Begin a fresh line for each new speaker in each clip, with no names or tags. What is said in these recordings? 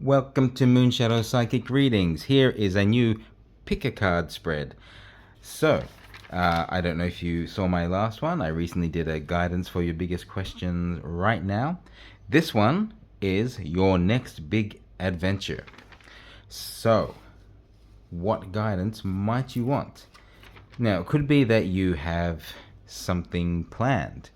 Welcome to Moonshadow Psychic Readings. Here is a new pick a card spread. So, I don't know if you saw my last one. I recently did a guidance for your biggest questions right now. This one is your next big adventure. So, what guidance might you want? Now, it could be that you have something planned.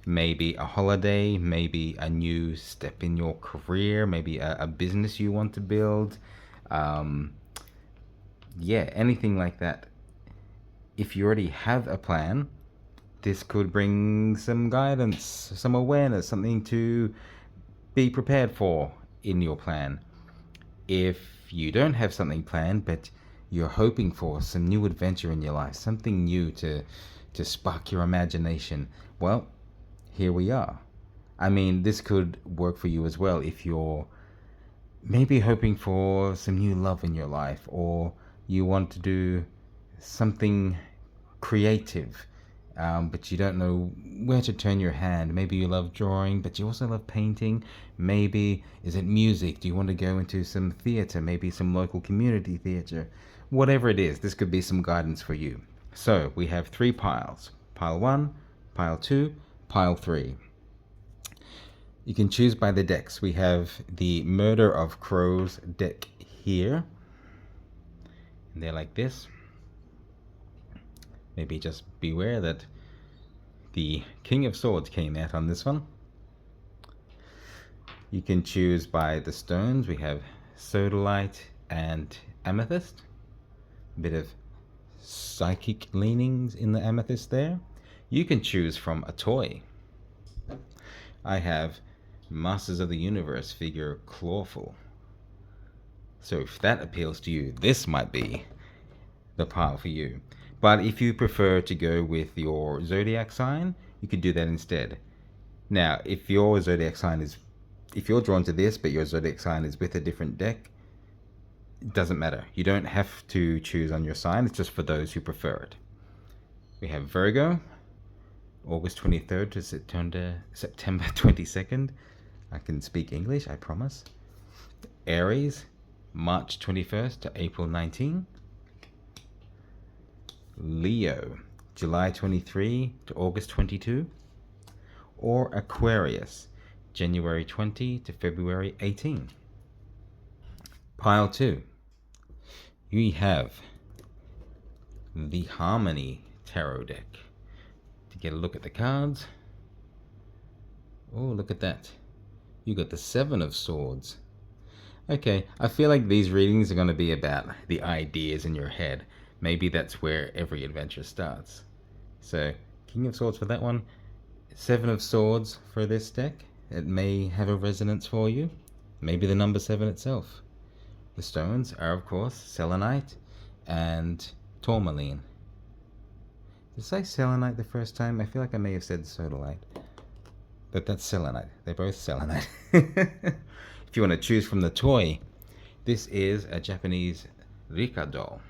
Maybe a holiday, maybe a new step in your career, maybe a business you want to build. Um, yeah, anything like that. If you already have a plan, this could bring some guidance, some awareness, something to be prepared for in your plan. If you don't have something planned, but you're hoping for some new adventure in your life, something new to spark your imagination, well, here we are. I mean, this could work for you as well if you're maybe hoping for some new love in your life, or you want to do something creative, but you don't know where to turn your hand. Maybe you love drawing, but you also love painting. Maybe is it music? Do you want to go into some theater? Maybe some local community theater? Whatever it is, this could be some guidance for you. So we have three piles: pile one, pile two, pile three. You can choose by the decks. We have the Murder of Crows deck here, and they're like this. Maybe just beware that the King of Swords came out on this one. You can choose by the stones. We have sodalite and amethyst. A bit of psychic leanings in the amethyst there. You can choose from a toy. I have Masters of the Universe figure Clawful. So if that appeals to you, this might be the pile for you. But if you prefer to go with your zodiac sign, you could do that instead. Now, if your zodiac sign is, if you're drawn to this, but your zodiac sign is with a different deck, it doesn't matter. You don't have to choose on your sign. It's just for those who prefer it. We have Virgo, August 23rd to September 22nd. I can speak English, I promise. Aries, March 21st to April 19. Leo, July 23 to August 22. Or Aquarius, January 20 to February 18. Pile 2. We have the Harmony Tarot deck. To get a look at the cards. Oh, look at that. You got the Seven of Swords. Okay, I feel like these readings are going to be about the ideas in your head. Maybe that's where every adventure starts. So, King of Swords for that one. Seven of Swords for this deck. It may have a resonance for you. Maybe the number 7 itself. The stones are, of course, selenite and tourmaline. Did I say selenite the first time? I feel like I may have said sodalite. But that's selenite. They're both selenite. If you want to choose from the toy, this is a Japanese Rika doll.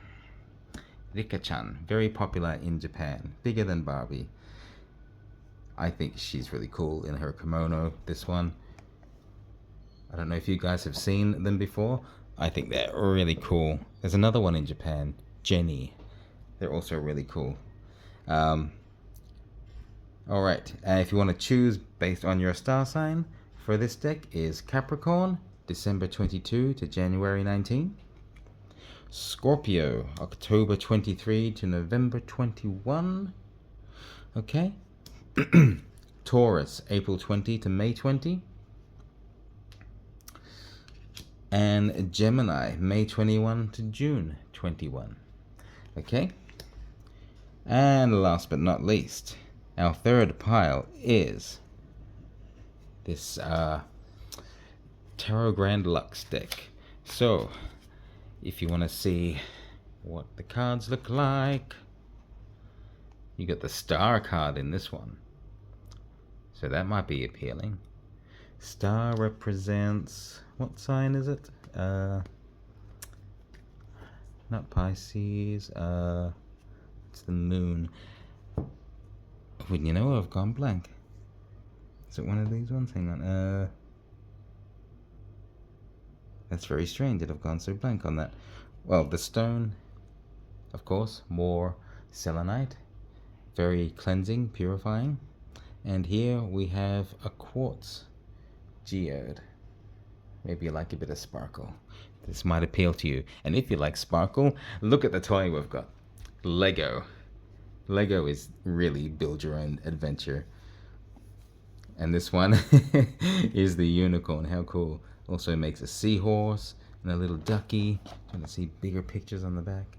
Rika-chan, very popular in Japan, bigger than Barbie. I think she's really cool in her kimono, this one. I don't know if you guys have seen them before. I think they're really cool. There's another one in Japan, Jenny. They're also really cool. Alright, if you want to choose based on your star sign, for this deck is Capricorn, December 22 to January 19. Scorpio, October 23 to November 21. Okay. Taurus, April 20 to May 20. And Gemini, May 21 to June 21. Okay. And last but not least, our third pile is this Tarot Grand Lux deck. So, if you want to see what the cards look like, you got the Star card in this one. So that might be appealing. Star represents, what sign is it? Not Pisces, it's the moon. Wouldn't you know, I've gone blank. Is it one of these ones? Hang on. That's very strange that I've gone so blank on that. Well, the stone, of course, more selenite, very cleansing, purifying. And here we have a quartz geode. Maybe you like a bit of sparkle. This might appeal to you. And if you like sparkle, look at the toy we've got. Lego. Lego is really build your own adventure. And this one is the unicorn. How cool. Also makes a seahorse and a little ducky. Trying to see bigger pictures on the back.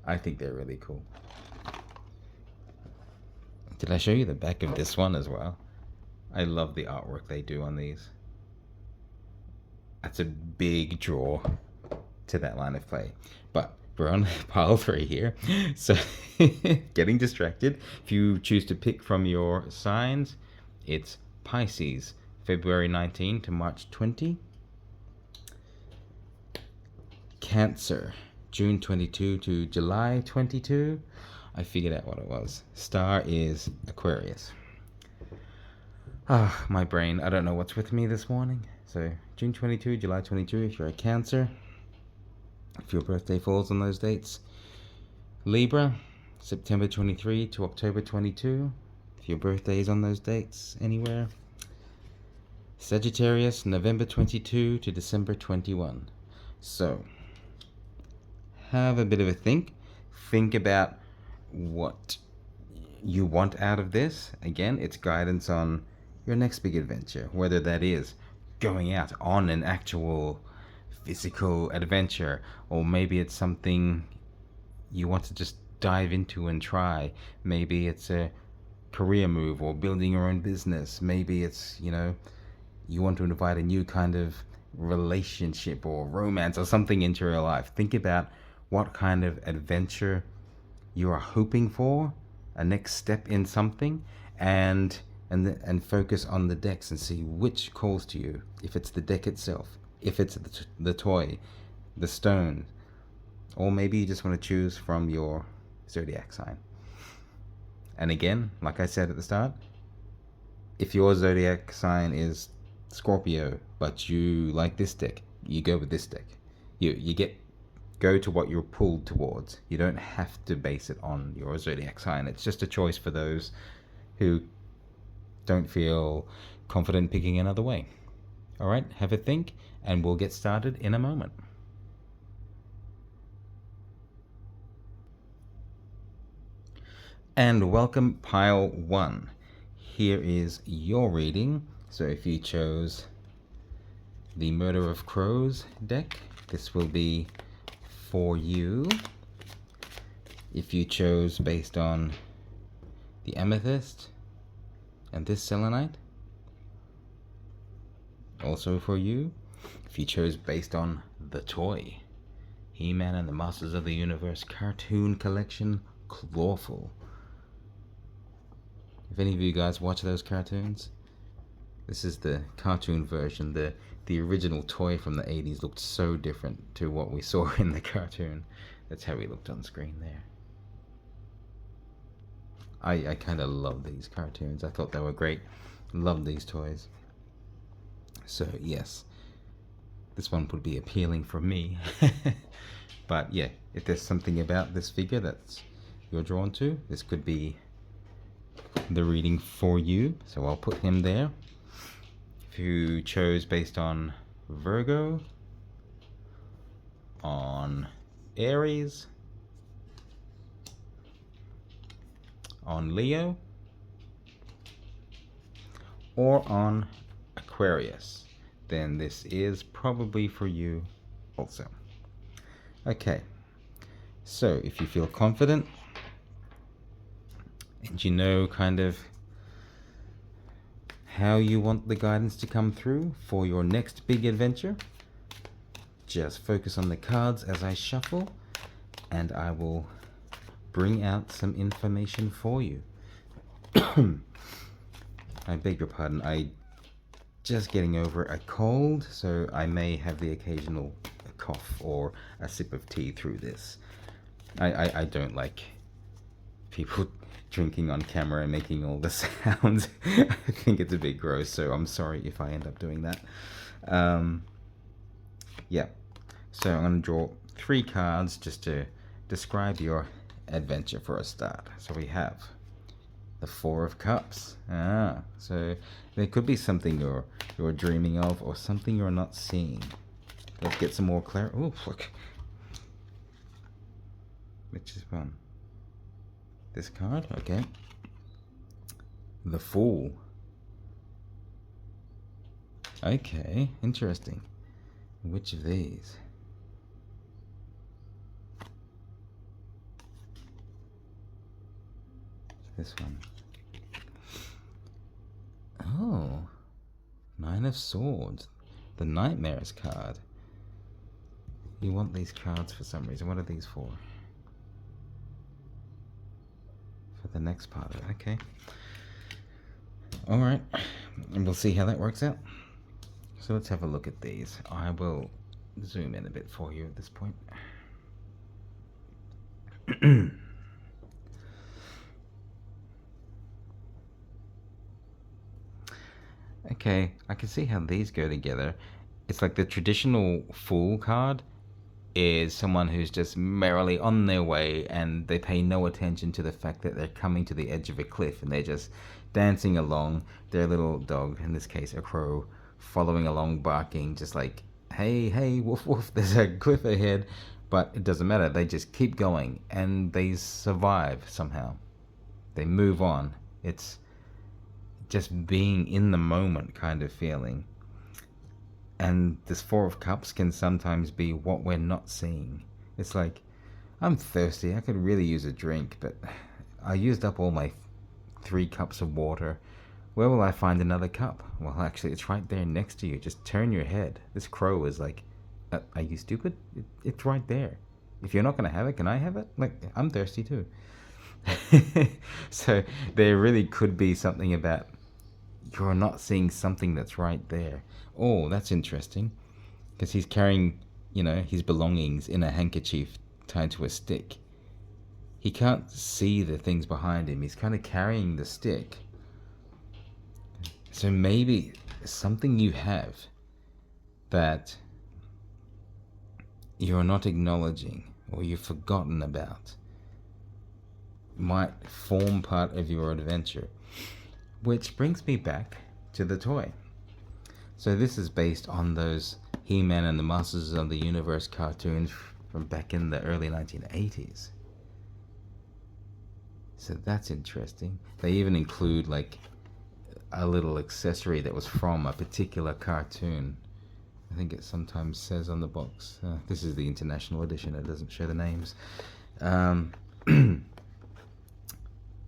I think they're really cool. Did I show you the back of this one as well? I love the artwork they do on these. That's a big draw to that line of play. But we're on pile 3 here. So getting distracted. If you choose to pick from your signs, it's Pisces, February 19 to March 20. Cancer, June 22 to July 22. I figured out what it was. Star is Aquarius. Ah, my brain. I don't know what's with me this morning. So, June 22, July 22 if you're a Cancer. If your birthday falls on those dates. Libra, September 23 to October 22. If your birthday is on those dates anywhere. Sagittarius, November 22 to December 21. So, have a bit of a think. Think about what you want out of this. Again, it's guidance on your next big adventure, whether that is going out on an actual physical adventure, or maybe it's something you want to just dive into and try. Maybe it's a career move or building your own business. Maybe it's, you want to invite a new kind of relationship or romance or something into your life. Think about what kind of adventure you are hoping for, a next step in something, and focus on the decks and see which calls to you. If it's the deck itself, if it's the toy, the stone, or maybe you just want to choose from your zodiac sign. And again, like I said at the start, if your zodiac sign is Scorpio, but you like this deck, you go with this deck. You go to what you're pulled towards. You don't have to base it on your zodiac sign. It's just a choice for those who don't feel confident picking another way. All right, have a think, and we'll get started in a moment. And welcome, pile 1. Here is your reading. So if you chose the Murder of Crows deck, this will be for you. If you chose based on the Amethyst and this Selenite, also for you. If you chose based on the toy, He-Man and the Masters of the Universe cartoon collection, Clawful. If any of you guys watch those cartoons, this is the cartoon version. The original toy from the 80s looked so different to what we saw in the cartoon. That's how he looked on screen there. I kind of love these cartoons. I thought they were great. Love these toys. So yes, this one would be appealing for me. But yeah, if there's something about this figure that you're drawn to, this could be the reading for you. So I'll put him there. If you chose based on Virgo, on Aries, on Leo, or on Aquarius, then this is probably for you also. Okay, so if you feel confident and you know kind of how you want the guidance to come through for your next big adventure, just focus on the cards as I shuffle, and I will bring out some information for you. I beg your pardon, I just getting over a cold, so I may have the occasional cough or a sip of tea through this. I don't like people drinking on camera and making all the sounds. I think it's a bit gross, so I'm sorry if I end up doing that. Yeah. So I'm going to draw 3 cards just to describe your adventure for a start. So we have the 4 of Cups. So there could be something you're dreaming of, or something you're not seeing. Let's get some more clarity. Oh, look. Which is one? This card? Okay. The Fool. Okay, interesting. Which of these? This one. Oh, 9 of Swords. The Nightmares card. You want these cards for some reason. What are these for? For the next part of it. Okay. Alright. And we'll see how that works out. So let's have a look at these. I will zoom in a bit for you at this point. Okay, I can see how these go together. It's like the traditional Fool card is someone who's just merrily on their way, and they pay no attention to the fact that they're coming to the edge of a cliff, and they're just dancing along, their little dog, in this case a crow, following along, barking, just like, hey, hey, woof, woof, there's a cliff ahead. But it doesn't matter, they just keep going, and they survive somehow. They move on. It's just being in the moment kind of feeling. And this 4 of Cups can sometimes be what we're not seeing. It's like, I'm thirsty, I could really use a drink, but I used up all my 3 cups of water. Where will I find another cup? Well, actually, it's right there next to you. Just turn your head. This crow is like, are you stupid? It's right there. If you're not going to have it, can I have it? Like, I'm thirsty too. So there really could be something about you're not seeing something that's right there. Oh, that's interesting. Because he's carrying, his belongings in a handkerchief tied to a stick. He can't see the things behind him. He's kind of carrying the stick. So maybe something you have that you're not acknowledging or you've forgotten about might form part of your adventure. Which brings me back to the toy. So this is based on those He-Man and the Masters of the Universe cartoons from back in the early 1980s. So that's interesting. They even include like a little accessory that was from a particular cartoon. I think it sometimes says on the box. This is the international edition. It doesn't show the names.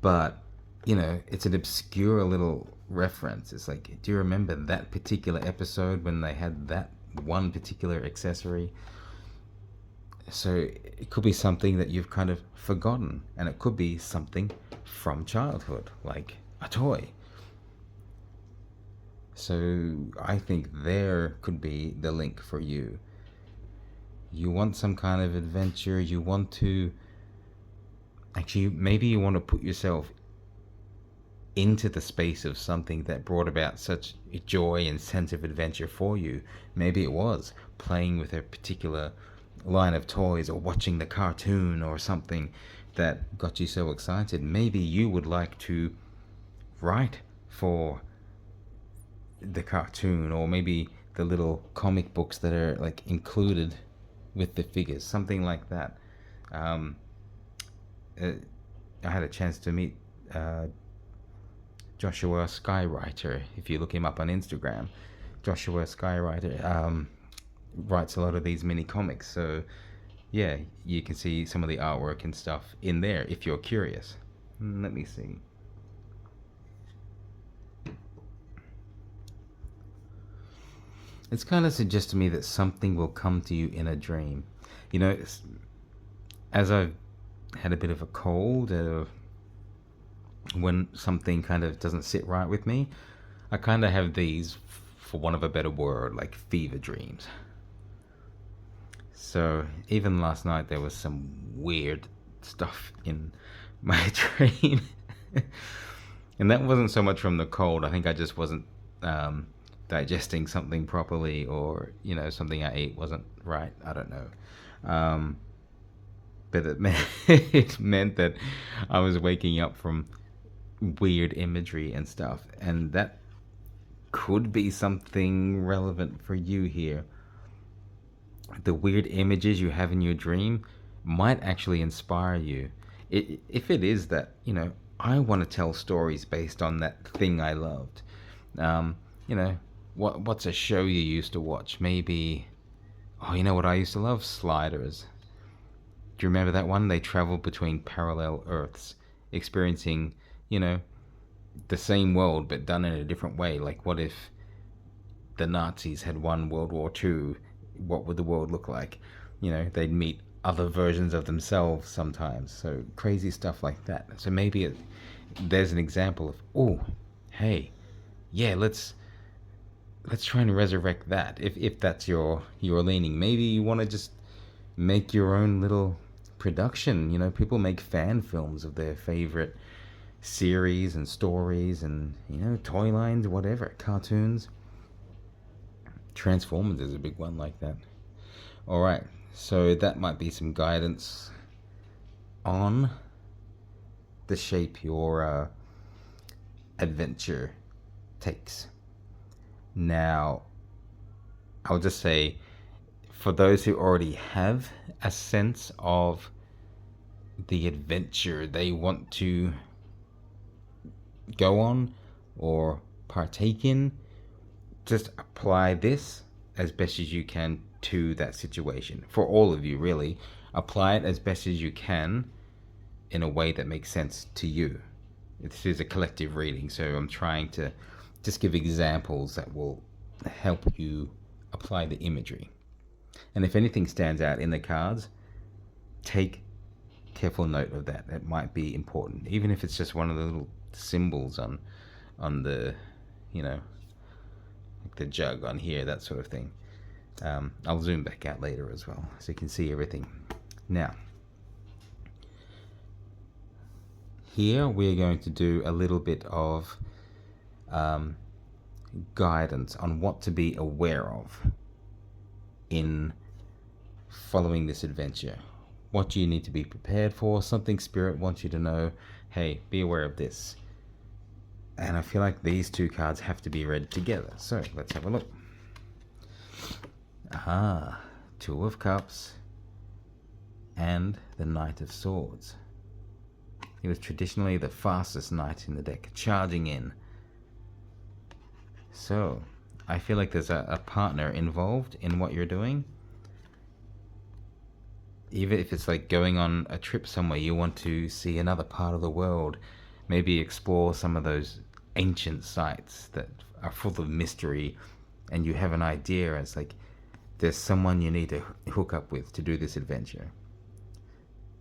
But, it's an obscure little reference. It's like, do you remember that particular episode when they had that one particular accessory? So it could be something that you've kind of forgotten, and it could be something from childhood, like a toy. So I think there could be the link for you. You want some kind of adventure, you want to... Actually, maybe you want to put yourself into the space of something that brought about such joy and sense of adventure for you. Maybe it was playing with a particular line of toys or watching the cartoon or something that got you so excited. Maybe you would like to write for the cartoon, or maybe the little comic books that are like included with the figures, something like that. I had a chance to meet Joshua Skywriter. If you look him up on Instagram, Joshua Skywriter writes a lot of these mini comics. So yeah, you can see some of the artwork and stuff in there if you're curious. Let me see. It's kind of suggests to me that something will come to you in a dream. As I've had a bit of a cold, when something kind of doesn't sit right with me, I kind of have these, for want of a better word, like fever dreams. So even last night there was some weird stuff in my dream. And that wasn't so much from the cold. I think I just wasn't digesting something properly, or something I ate wasn't right. I don't know. Um, but it meant that I was waking up from weird imagery and stuff, and that could be something relevant for you here. The weird images you have in your dream might actually inspire you. If it is that, I want to tell stories based on that thing I loved. Um, you know, what's a show you used to watch? Maybe, oh, you know what I used to love? Sliders. Do you remember that one? They traveled between parallel Earths, experiencing, you know, the same world but done in a different way. Like, what if the Nazis had won World War II? What would the world look like? They'd meet other versions of themselves sometimes. So crazy stuff like that. So maybe there's an example of, oh, hey, yeah, let's try and resurrect that. If that's your leaning, maybe you want to just make your own little production. People make fan films of their favorite series and stories and toy lines, whatever, cartoons. Transformers is a big one like that. All right, so that might be some guidance on the shape your adventure takes. Now, I'll just say, for those who already have a sense of the adventure they want to go on or partake in, just apply this as best as you can to that situation. For all of you, really, apply it as best as you can in a way that makes sense to you. This is a collective reading, so I'm trying to just give examples that will help you apply the imagery. And if anything stands out in the cards, take careful note of that. It might be important, even if it's just one of the little symbols on the, like the jug on here, that sort of thing. I'll zoom back out later as well, so you can see everything. Now, here we're going to do a little bit of guidance on what to be aware of in following this adventure. What do you need to be prepared for? Something Spirit wants you to know. Hey, be aware of this. And I feel like these two cards have to be read together. So let's have a look. Two of Cups and the Knight of Swords. He was traditionally the fastest knight in the deck, charging in. So I feel like there's a partner involved in what you're doing. Even if it's like going on a trip somewhere, you want to see another part of the world, maybe explore some of those ancient sites that are full of mystery, and you have an idea, and it's like there's someone you need to hook up with to do this adventure.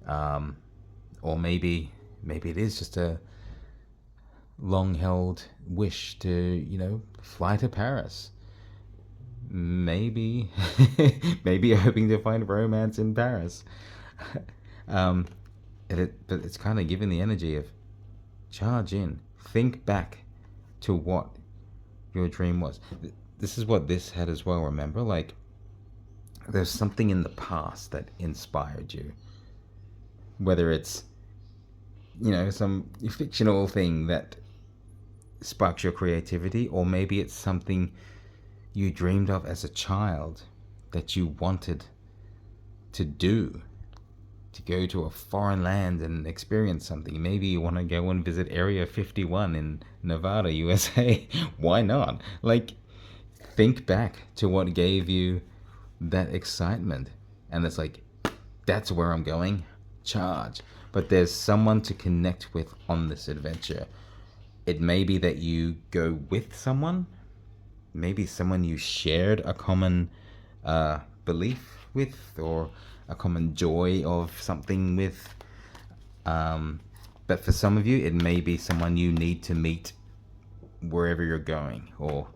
Or maybe it is just a long-held wish to, fly to Paris. Maybe you're hoping to find romance in Paris. But it's kind of giving the energy of charge in. Think back to what your dream was. This is what this had as well, remember? Like, there's something in the past that inspired you. Whether it's, some fictional thing that sparks your creativity, or maybe it's something you dreamed of as a child that you wanted to do, to go to a foreign land and experience something. Maybe you want to go and visit Area 51 in Nevada, USA. Why not? Like, think back to what gave you that excitement, and it's like, that's where I'm going. Charge. But there's someone to connect with on this adventure. It may be that you go with someone, maybe someone you shared a common belief with, or a common joy of something with. But for some of you, it may be someone you need to meet wherever you're going, or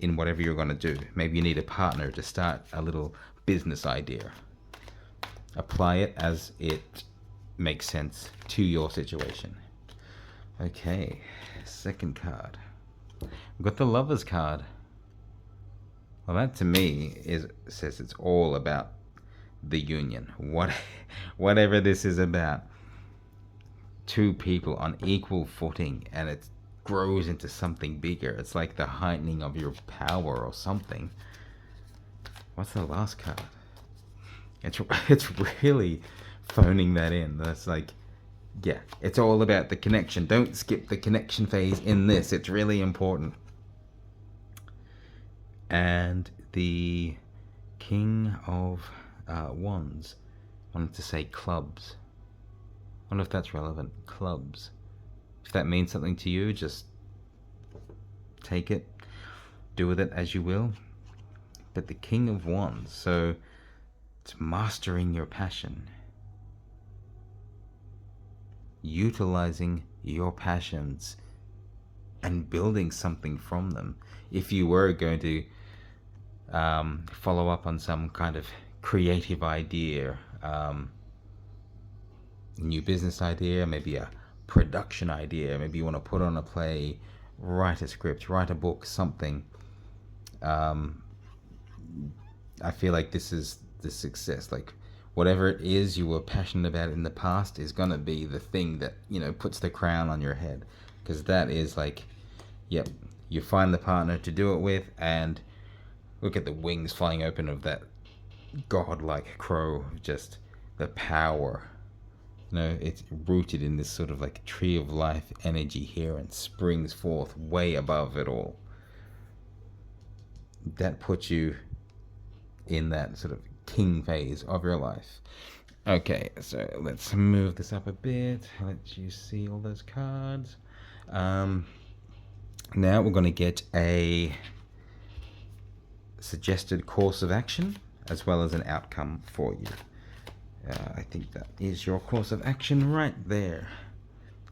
in whatever you're going to do. Maybe you need a partner to start a little business idea. Apply it as it makes sense to your situation. Okay, second card. We've got the Lovers card. Well, that to me says it's all about the union. Whatever this is about. Two people on equal footing, and it grows into something bigger. It's like the heightening of your power or something. What's the last card? It's really phoning that in. That's like, yeah, it's all about the connection. Don't skip the connection phase in this. It's really important. And the King of Wands wanted to say clubs. I wonder if that's relevant. Clubs. If that means something to you, just take it. Do with it as you will. But the King of Wands, so it's mastering your passion. Utilizing your passions and building something from them. If you were going to follow up on some kind of creative idea, new business idea, maybe a production idea, maybe you want to put on a play, write a script, write a book, something. I feel like this is the success. Like whatever it is you were passionate about in the past is gonna be the thing that, you know, puts the crown on your head, because that is like, yep, you find the partner to do it with, and look at the wings flying open of that godlike crow, just the power. You know, it's rooted in this sort of like tree of life energy here and springs forth way above it all. That puts you in that sort of king phase of your life. Okay, so let's move this up a bit. Let you see all those cards. Now we're going to get a suggested course of action as well as an outcome for you. I think that is your course of action right there.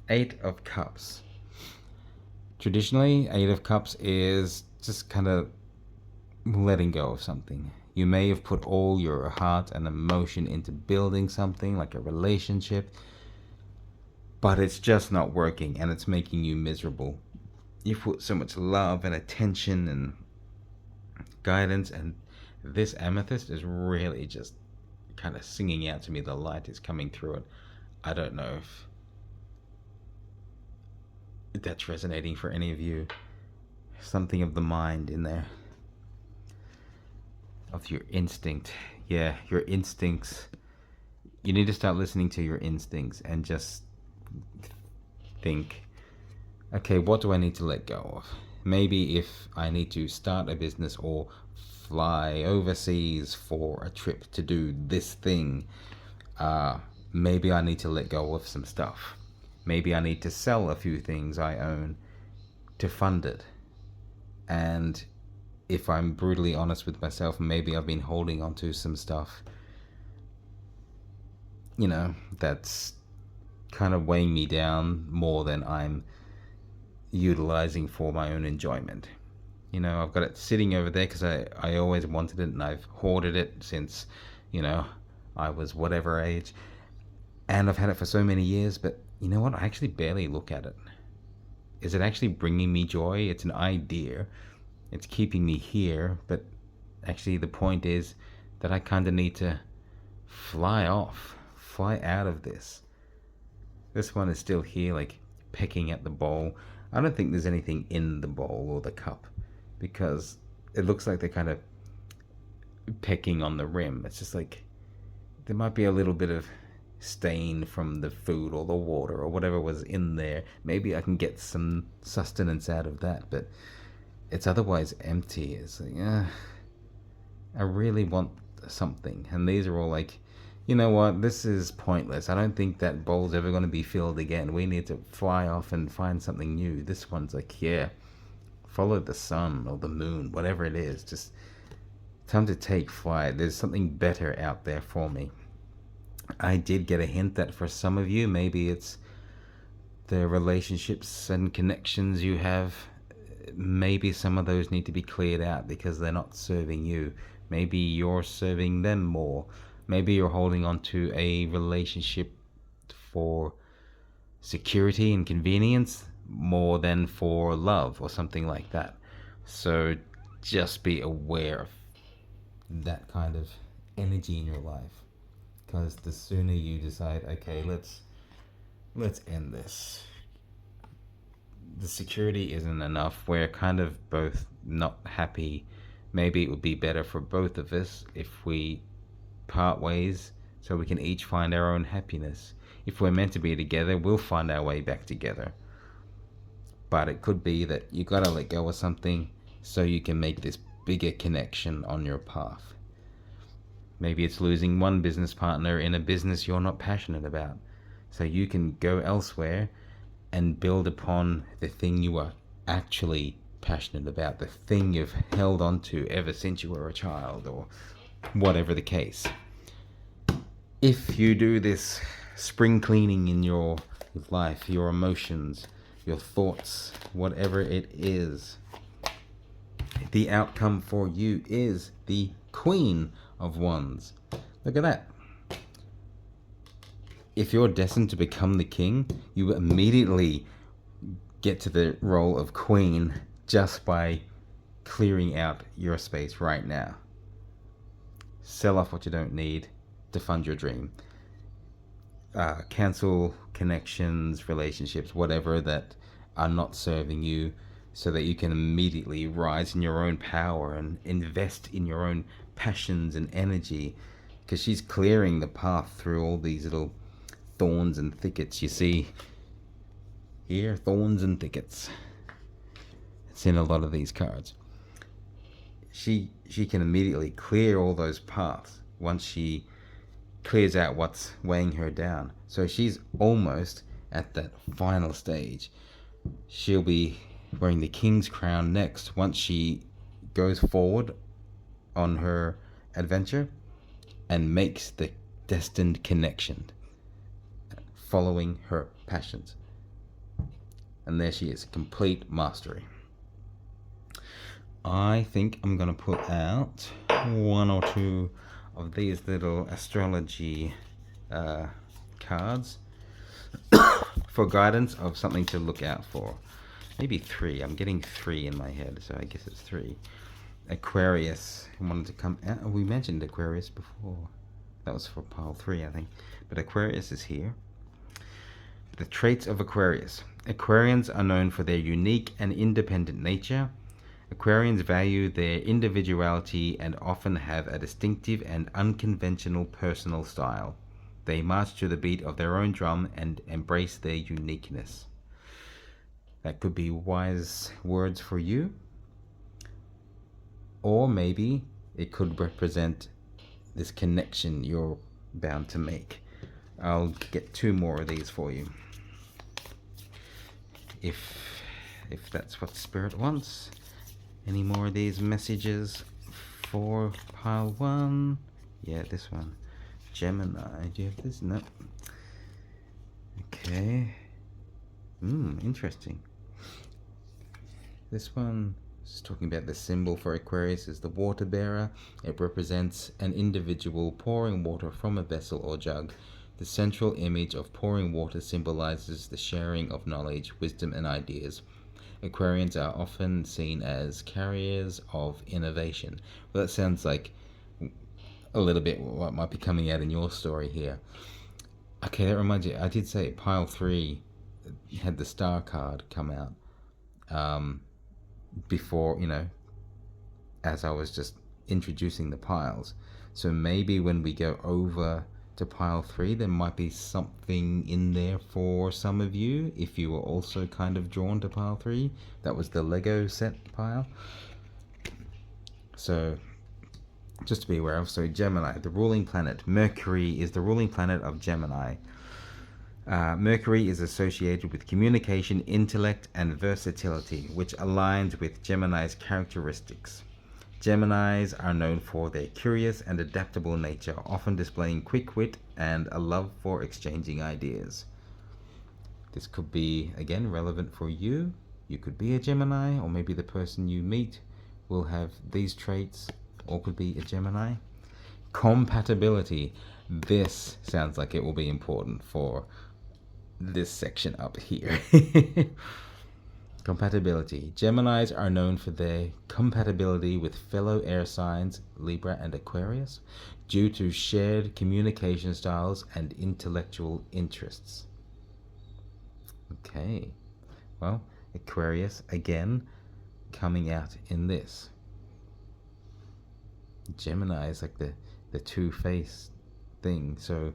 8 of Cups. Traditionally, 8 of Cups is just kind of letting go of something. You may have put all your heart and emotion into building something like a relationship, but it's just not working and it's making you miserable. You've put so much love and attention and guidance, and this amethyst is really just kind of singing out to me. The light is coming through it. I don't know if that's resonating for any of you. Something of the mind in there, of your instinct. Yeah, your instincts. You need to start listening to your instincts and just think, okay, what do I need to let go of? Maybe if I need to start a business or fly overseas for a trip to do this thing, maybe I need to let go of some stuff. Maybe I need to sell a few things I own to fund it. And if I'm brutally honest with myself, maybe I've been holding on to some stuff, you know, that's kind of weighing me down more than I'm utilizing for my own enjoyment. You know, I've got it sitting over there because I always wanted it, and I've hoarded it since, you know, I was whatever age. And I've had it for so many years, but you know what? I actually barely look at it. Is it actually bringing me joy? It's an idea. It's keeping me here, but actually the point is that I kind of need to fly out of this. This one is still here, like pecking at the bowl. I don't think there's anything in the bowl or the cup, because it looks like they're kind of pecking on the rim. It's just like there might be a little bit of stain from the food or the water or whatever was in there. Maybe I can get some sustenance out of that, but it's otherwise empty. It's like, I really want something. And these are all like, you know what, this is pointless. I don't think that bowl's ever going to be filled again. We need to fly off and find something new. This one's like, yeah, follow the sun or the moon, whatever it is. Just time to take flight. There's something better out there for me. I did get a hint that for some of you, maybe it's the relationships and connections you have. Maybe some of those need to be cleared out because they're not serving you. Maybe you're serving them more. Maybe you're holding on to a relationship for security and convenience more than for love or something like that. So just be aware of that kind of energy in your life, because the sooner you decide, okay, let's end this, the security isn't enough, we're kind of both not happy, maybe it would be better for both of us if we part ways so we can each find our own happiness. If we're meant to be together, we'll find our way back together. But it could be that you gotta let go of something so you can make this bigger connection on your path. Maybe it's losing one business partner in a business you're not passionate about, so you can go elsewhere and build upon the thing you are actually passionate about, the thing you've held on to ever since you were a child, or whatever the case. If you do this spring cleaning in your life, your emotions, your thoughts, whatever it is, the outcome for you is the Queen of Wands. Look at that. If you're destined to become the king, you immediately get to the role of queen just by clearing out your space right now. Sell off what you don't need to fund your dream. Cancel connections, relationships, whatever that are not serving you, so that you can immediately rise in your own power and invest in your own passions and energy, because she's clearing the path through all these little thorns and thickets. You see here, thorns and thickets. It's in a lot of these cards. She can immediately clear all those paths once she clears out what's weighing her down. So she's almost at that final stage. She'll be wearing the king's crown next once she goes forward on her adventure and makes the destined connection, following her passions. And there she is, complete mastery. I think I'm going to put out one or two of these little astrology cards for guidance of something to look out for. Maybe 3. I'm getting 3 in my head, so I guess it's 3. Aquarius wanted to come out. We mentioned Aquarius before. That was for pile 3, I think. But Aquarius is here. The traits of Aquarius. Aquarians are known for their unique and independent nature. Aquarians value their individuality and often have a distinctive and unconventional personal style. They march to the beat of their own drum and embrace their uniqueness. That could be wise words for you. Or maybe it could represent this connection you're bound to make. I'll get 2 more of these for you, if that's what Spirit wants. Any more of these messages for pile 1? Yeah, this one. Gemini. Do you have this? No. Okay. Interesting. This one is talking about the symbol for Aquarius is the water bearer. It represents an individual pouring water from a vessel or jug. The central image of pouring water symbolizes the sharing of knowledge, wisdom, and ideas. Aquarians are often seen as carriers of innovation. Well, that sounds like a little bit what might be coming out in your story here. Okay, that reminds you, I did say pile 3 had the star card come out before, as I was just introducing the piles. So maybe when we go over to pile 3, there might be something in there for some of you if you were also kind of drawn to pile 3. That was the Lego set pile. So just to be aware of. So Gemini, the ruling planet. Mercury is the ruling planet of Gemini. Mercury is associated with communication, intellect, and versatility, which aligns with Gemini's characteristics. Geminis are known for their curious and adaptable nature, often displaying quick wit and a love for exchanging ideas. This could be, again, relevant for you. You could be a Gemini, or maybe the person you meet will have these traits, or could be a Gemini. Compatibility. This sounds like it will be important for this section up here. Compatibility. Geminis are known for their compatibility with fellow air signs, Libra and Aquarius, due to shared communication styles and intellectual interests. Okay, well, Aquarius again coming out in this. Gemini is like the two-faced thing. So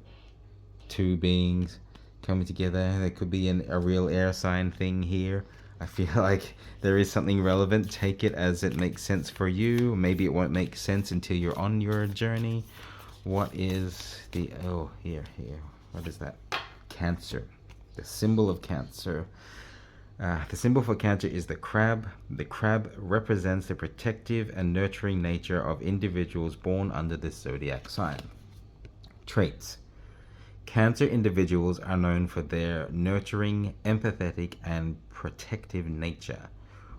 two beings coming together. There could be a real air sign thing here. I feel like there is something relevant. Take it as it makes sense for you. Maybe it won't make sense until you're on your journey. What is the... Oh, here. What is that? Cancer. The symbol of Cancer. The symbol for Cancer is the crab. The crab represents the protective and nurturing nature of individuals born under this zodiac sign. Traits. Cancer individuals are known for their nurturing, empathetic, and protective nature.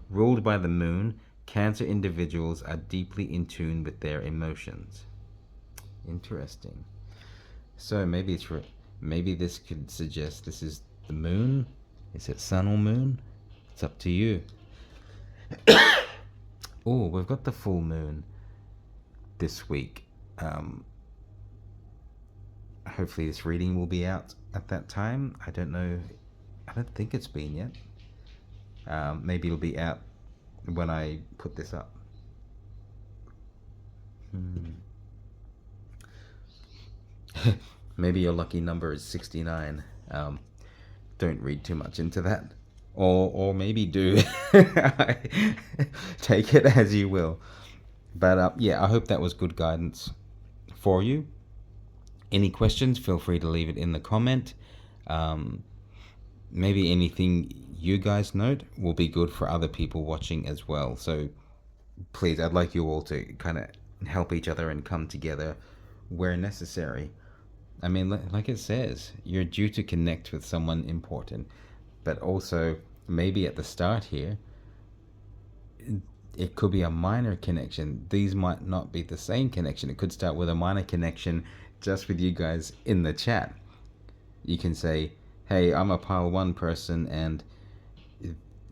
Ruled by the moon, Cancer individuals are deeply in tune with their emotions. Interesting. So maybe this could suggest this is the moon. Is it sun or moon? It's up to you. Oh, we've got the full moon this week. Hopefully this reading will be out at that time. I don't know. I don't think it's been yet. Maybe it'll be out when I put this up. Maybe your lucky number is 69. Don't read too much into that. Or maybe do. Take it as you will. But yeah, I hope that was good guidance for you. Any questions, feel free to leave it in the comment. Maybe anything you guys note will be good for other people watching as well. So please, I'd like you all to kind of help each other and come together where necessary. I mean, like it says, you're due to connect with someone important, but also maybe at the start here, it could be a minor connection. These might not be the same connection. It could start with a minor connection just with you guys in the chat. You can say, hey, I'm a pile 1 person and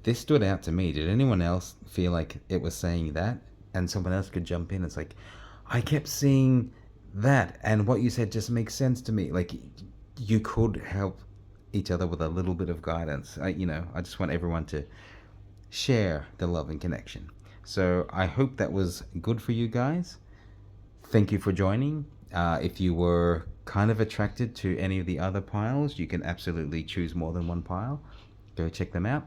this stood out to me. Did anyone else feel like it was saying that? And someone else could jump in. It's like, I kept seeing that and what you said just makes sense to me. Like, you could help each other with a little bit of guidance. I just want everyone to share the love and connection. So I hope that was good for you guys. Thank you for joining. If you were kind of attracted to any of the other piles, you can absolutely choose more than one pile. Go check them out.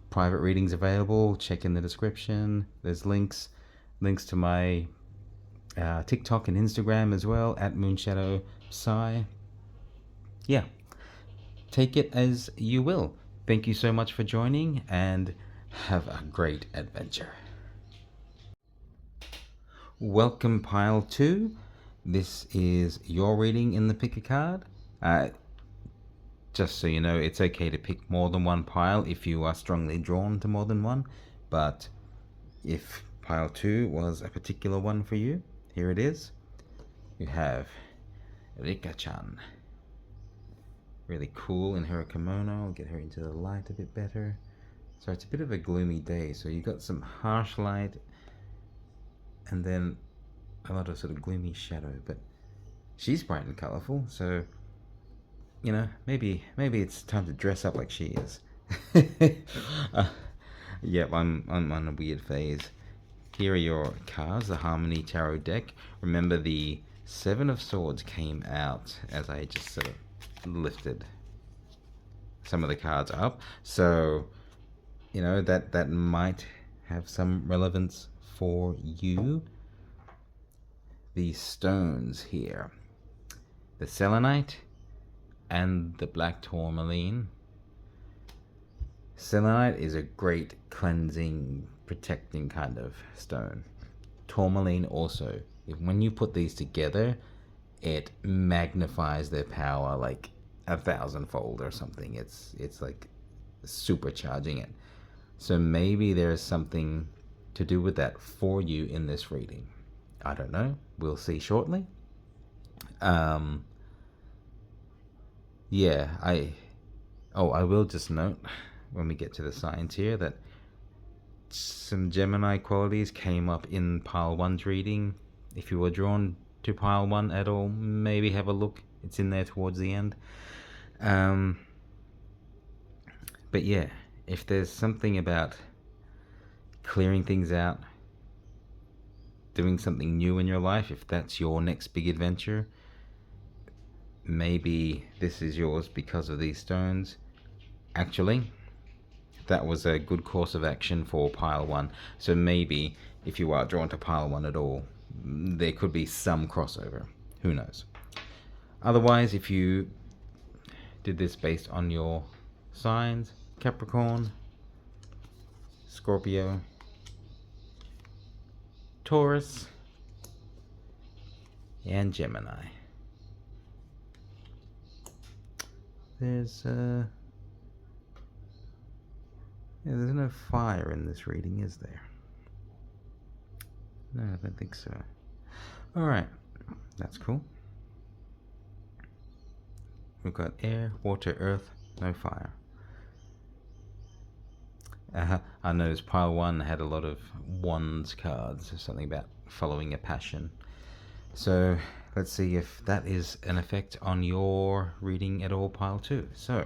Private readings available. Check in the description. There's links to my TikTok and Instagram as well, at Moonshadow Psy. Yeah, take it as you will. Thank you so much for joining and have a great adventure. Welcome, pile 2. This is your reading in the pick a card. Just so you know, it's okay to pick more than one pile if you are strongly drawn to more than one. But if pile 2 was a particular one for you, here it is. You have Rika-chan. Really cool in her kimono. I'll get her into the light a bit better. So it's a bit of a gloomy day. So you got some harsh light and then a lot of sort of gloomy shadow. But she's bright and colorful. So, maybe it's time to dress up like she is. Yep, I'm on a weird phase. Here are your cards, the Harmony Tarot deck. Remember, the 7 of Swords came out as I just sort of lifted some of the cards up. So, that might have some relevance for you. These stones here, the selenite and the black tourmaline. Selenite is a great cleansing, protecting kind of stone. Tourmaline also. When you put these together, it magnifies their power like 1,000-fold or something. It's like supercharging it. So maybe there's something to do with that for you in this reading. I don't know. We'll see shortly. Yeah, I will just note when we get to the signs here, that some Gemini qualities came up in pile 1's reading. If you were drawn to pile 1 at all, maybe have a look. It's in there towards the end. But yeah, if there's something about clearing things out, doing something new in your life, if that's your next big adventure, maybe this is yours because of these stones. Actually, that was a good course of action for pile 1. So maybe if you are drawn to pile 1 at all, there could be some crossover. Who knows? Otherwise, if you did this based on your signs, Capricorn, Scorpio, Taurus, and Gemini. There's there's no fire in this reading, is there? No, I don't think so. Alright, that's cool. We've got air, water, earth, no fire. I noticed pile 1 had a lot of wands cards, something about following a passion. So let's see if that is an effect on your reading at all, pile 2. So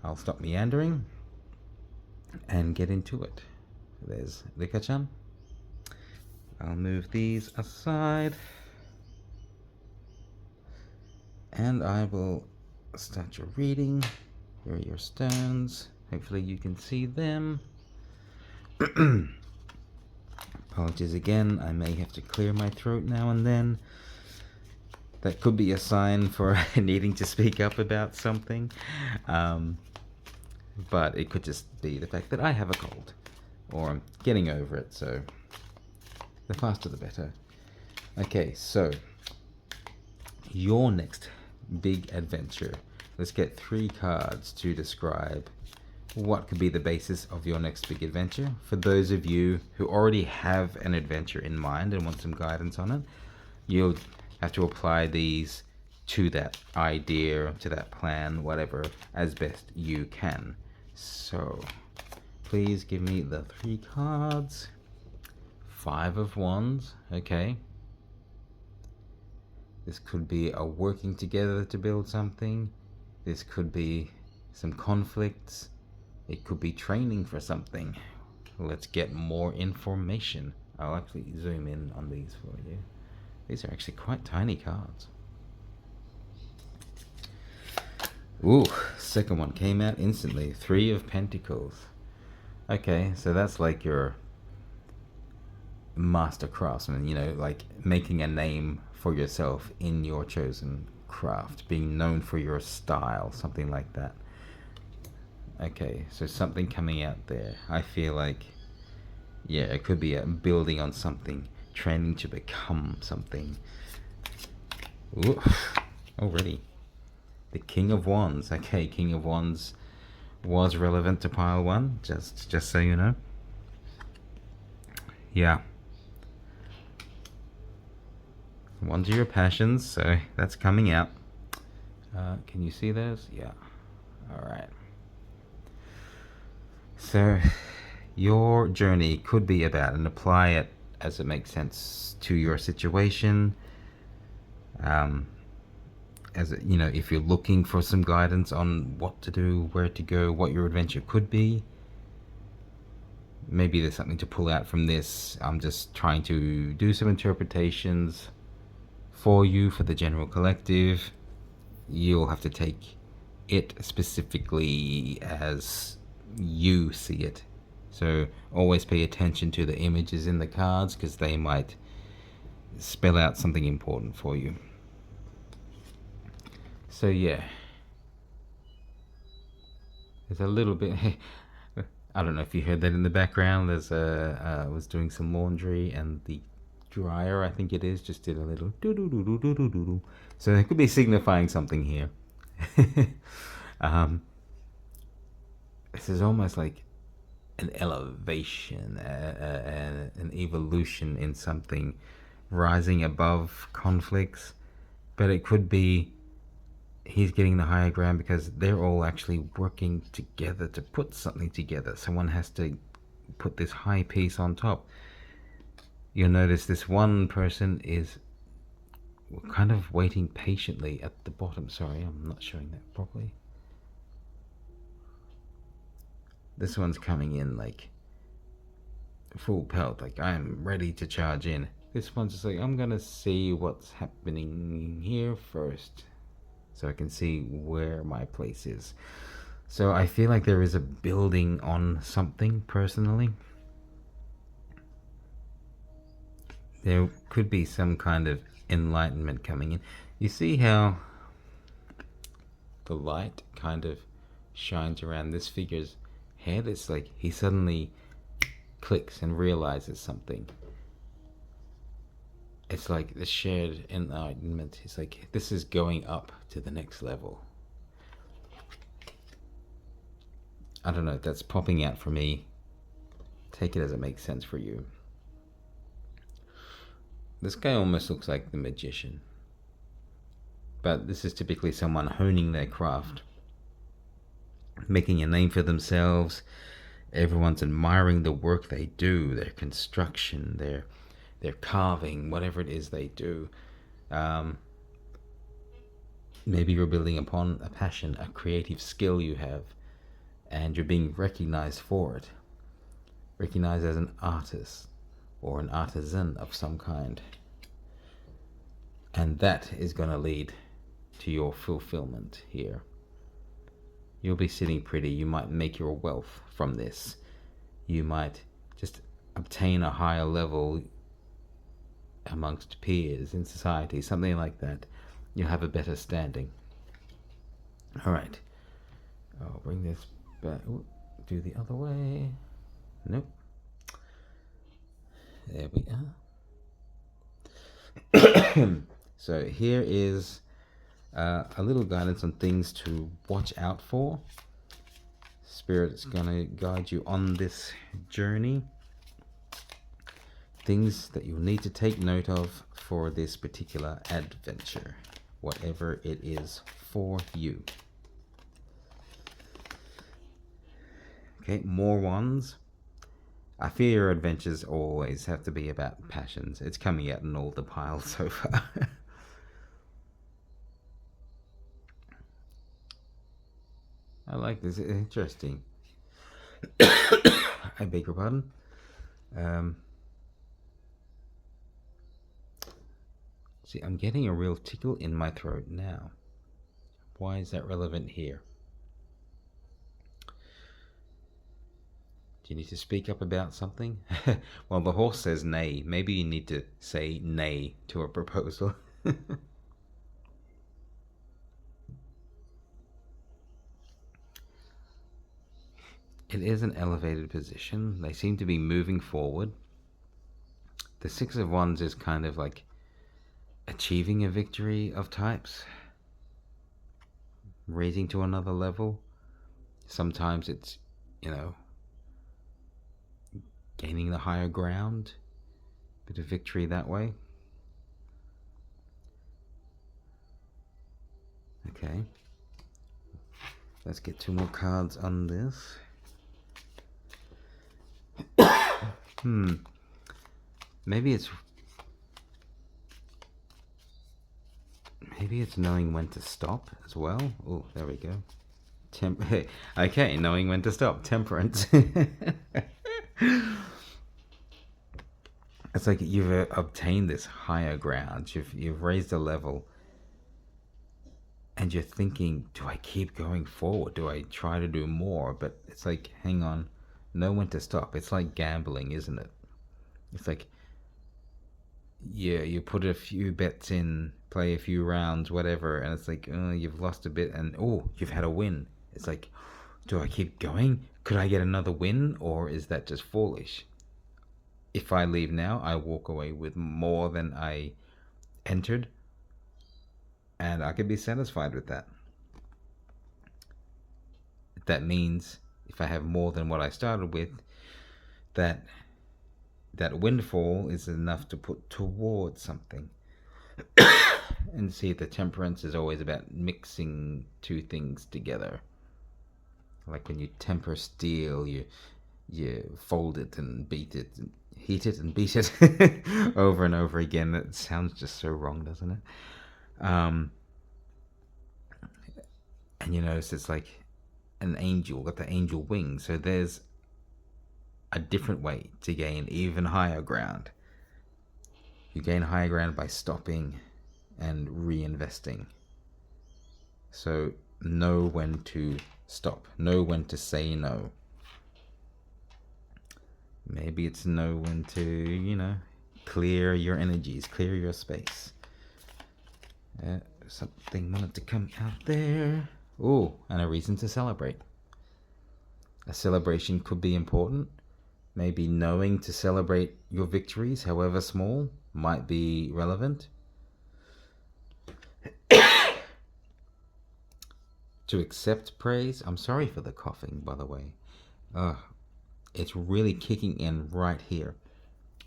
I'll stop meandering and get into it. There's Lika-chan. I'll move these aside and I will start your reading. Here are your stones. Hopefully you can see them. Apologies again, I may have to clear my throat now and then. That could be a sign for needing to speak up about something. But it could just be the fact that I have a cold, or I'm getting over it, so the faster the better. Okay, so your next big adventure. Let's get 3 cards to describe what could be the basis of your next big adventure. For those of you who already have an adventure in mind and want some guidance on it, you'll have to apply these to that idea, to that plan, whatever, as best you can. So please give me the 3 cards. 5 of Wands, okay. This could be a working together to build something. This could be some conflicts. It could be training for something. Let's get more information. I'll actually zoom in on these for you. These are actually quite tiny cards. Ooh, second one came out instantly. 3 of Pentacles. Okay, so that's like your master craftsman, you know, like making a name for yourself in your chosen craft, being known for your style, something like that. Okay, so something coming out there. I feel like, yeah, it could be a building on something, training to become something. Ooh, already. The King of Wands. Okay, King of Wands was relevant to pile 1, just so you know. Yeah. Wands are your passions, so that's coming out. Can you see those? Yeah. Alright. So, your journey could be about, and apply it as it makes sense to your situation. As you know, if you're looking for some guidance on what to do, where to go, what your adventure could be, maybe there's something to pull out from this. I'm just trying to do some interpretations for you, for the general collective. You'll have to take it specifically as you see it. So always pay attention to the images in the cards, because they might spell out something important for you. So yeah, there's a little bit I don't know if you heard that in the background. There's I was doing some laundry, and the dryer, I think it is, just did a little doo doo doo doo doo doo doo. So it could be signifying something here. This is almost like an elevation, an evolution in something, rising above conflicts. But it could be he's getting the higher ground because they're all actually working together to put something together. Someone has to put this high piece on top. You'll notice this one person is kind of waiting patiently at the bottom. Sorry, I'm not showing that properly. This one's coming in like full pelt, like I'm ready to charge in. This one's just like, I'm gonna see what's happening here first, so I can see where my place is. So I feel like there is a building on something personally. There could be some kind of enlightenment coming in. You see how the light kind of shines around this figure's head? It's like he suddenly clicks and realizes something. It's like the shared enlightenment. It's like this is going up to the next level. I don't know, that's popping out for me. Take it as it makes sense for you. This guy almost looks like the magician. But this is typically someone honing their craft, making a name for themselves. Everyone's admiring the work they do, their construction, their carving, whatever it is they do. Maybe you're building upon a passion, a creative skill you have, and you're being recognized for it. Recognized as an artist or an artisan of some kind. And that is going to lead to your fulfillment here. You'll be sitting pretty. You might make your wealth from this. You might just obtain a higher level amongst peers in society, something like that. You'll have a better standing. All right. I'll bring this back. Ooh, do the other way. Nope. There we are. So here is a little guidance on things to watch out for. Spirit's gonna guide you on this journey. Things that you'll need to take note of for this particular adventure, whatever it is for you. Okay, more ones. I fear your adventures always have to be about passions. It's coming out in all the piles so far. I like this. It's interesting. I beg your pardon. See, I'm getting a real tickle in my throat now. Why is that relevant here? Do you need to speak up about something? Well, the horse says nay. Maybe you need to say nay to a proposal. It is an elevated position. They seem to be moving forward. The Six of Wands is kind of like achieving a victory of types. Raising to another level. Sometimes it's, gaining the higher ground. Bit of victory that way. Okay. Let's get 2 more cards on this. Maybe it's knowing when to stop as well. Oh, there we go. Okay, knowing when to stop. Temperance. It's like you've obtained this higher ground. You've raised a level. And you're thinking, do I keep going forward? Do I try to do more? But it's like, hang on. Know when to stop. It's like gambling, isn't it? It's like, yeah, you put a few bets in, play a few rounds, whatever, and it's like, oh, you've lost a bit, and oh, you've had a win. It's like, do I keep going? Could I get another win, or is that just foolish? If I leave now, I walk away with more than I entered, and I could be satisfied with that. That means if I have more than what I started with, that windfall is enough to put towards something. And see, the temperance is always about mixing two things together. Like when you temper steel, you fold it and beat it, and heat it and beat it over and over again. That sounds just so wrong, doesn't it? And you notice it's like an angel, got the angel wings. So there's a different way to gain even higher ground. You gain higher ground by stopping and reinvesting. So know when to stop, know when to say no. Maybe it's know when to, clear your energies, clear your space. Something wanted to come out there. Oh, and a reason to celebrate. A celebration could be important. Maybe knowing to celebrate your victories, however small, might be relevant. To accept praise. I'm sorry for the coughing, by the way. It's really kicking in right here.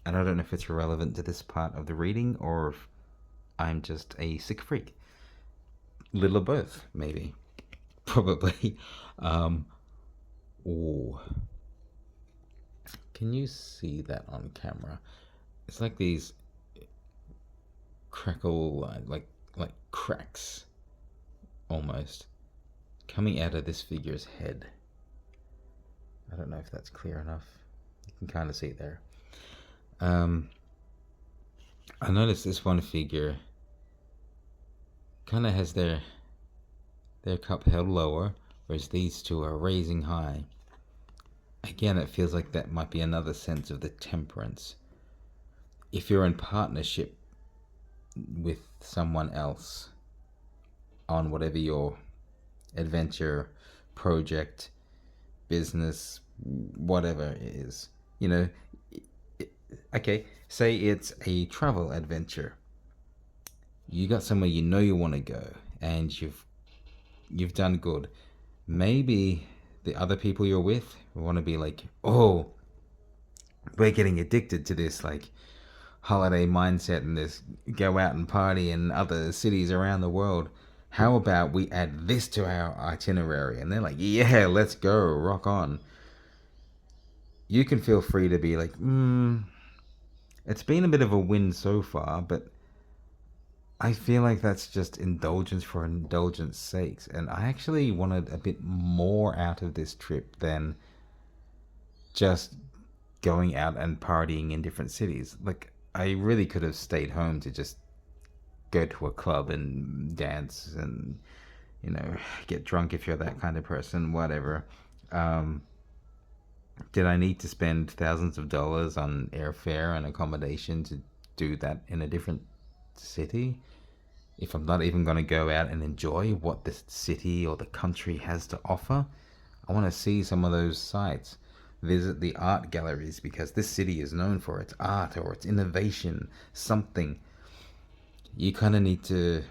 And I don't know if it's relevant to this part of the reading or if I'm just a sick freak. Little of both, maybe. Probably. Ooh. Can you see that on camera? It's like these crackle lines, like cracks, almost, coming out of this figure's head. I don't know if that's clear enough. You can kind of see it there. I noticed this one figure kind of has their cup held lower, whereas these two are raising high. Again, it feels like that might be another sense of the temperance. If you're in partnership with someone else on whatever your adventure, project, business, whatever it is, okay, say it's a travel adventure. You got somewhere you want to go, and you've done good. Maybe the other people you're with want to be like, oh, we're getting addicted to this like holiday mindset and this go out and party in other cities around the world. How about we add this to our itinerary? And they're like, yeah, let's go, rock on. You can feel free to be like, it's been a bit of a win so far, but I feel like that's just indulgence for indulgence sakes. And I actually wanted a bit more out of this trip than just going out and partying in different cities. Like, I really could have stayed home to just go to a club and dance and, get drunk if you're that kind of person, whatever. Did I need to spend thousands of dollars on airfare and accommodation to do that in a different city? If I'm not even going to go out and enjoy what the city or the country has to offer, I want to see some of those sites. Visit the art galleries because this city is known for its art or its innovation, something. You kind of need to,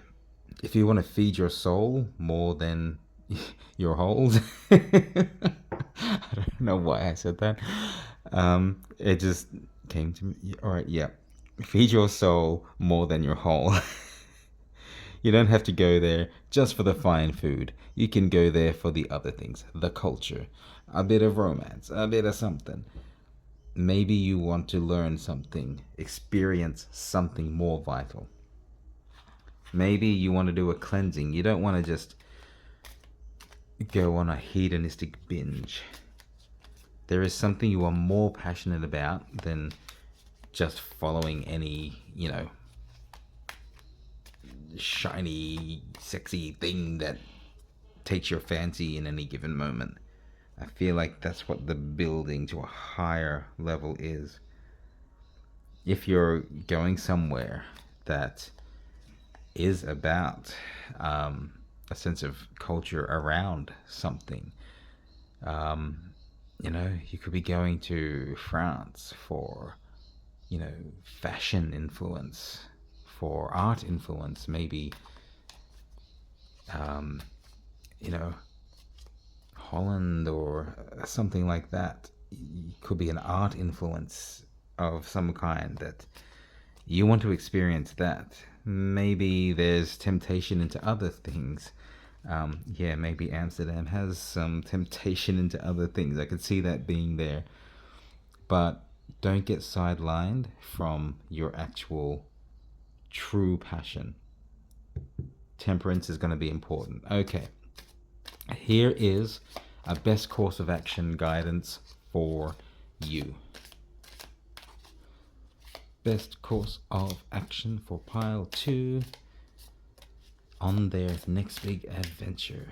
if you want to feed your soul more than your holes. I don't know why I said that. It just came to me. All right, yeah. Feed your soul more than your hole. You don't have to go there just for the fine food. You can go there for the other things, the culture, a bit of romance, a bit of something. Maybe you want to learn something, experience something more vital. Maybe you want to do a cleansing. You don't want to just go on a hedonistic binge. There is something you are more passionate about than just following any, shiny, sexy thing that takes your fancy in any given moment. I feel like that's what the building to a higher level is. If you're going somewhere that is about a sense of culture around something, you could be going to France for, fashion influence, for art influence, maybe, Holland or something like that. It could be an art influence of some kind that you want to experience that. maybe there's temptation into other things. Yeah, maybe Amsterdam has some temptation into other things. I could see that being there. But don't get sidelined from your actual true passion. Temperance is going to be important. Okay, here is a best course of action guidance for you. Best course of action for pile 2 on their next big adventure.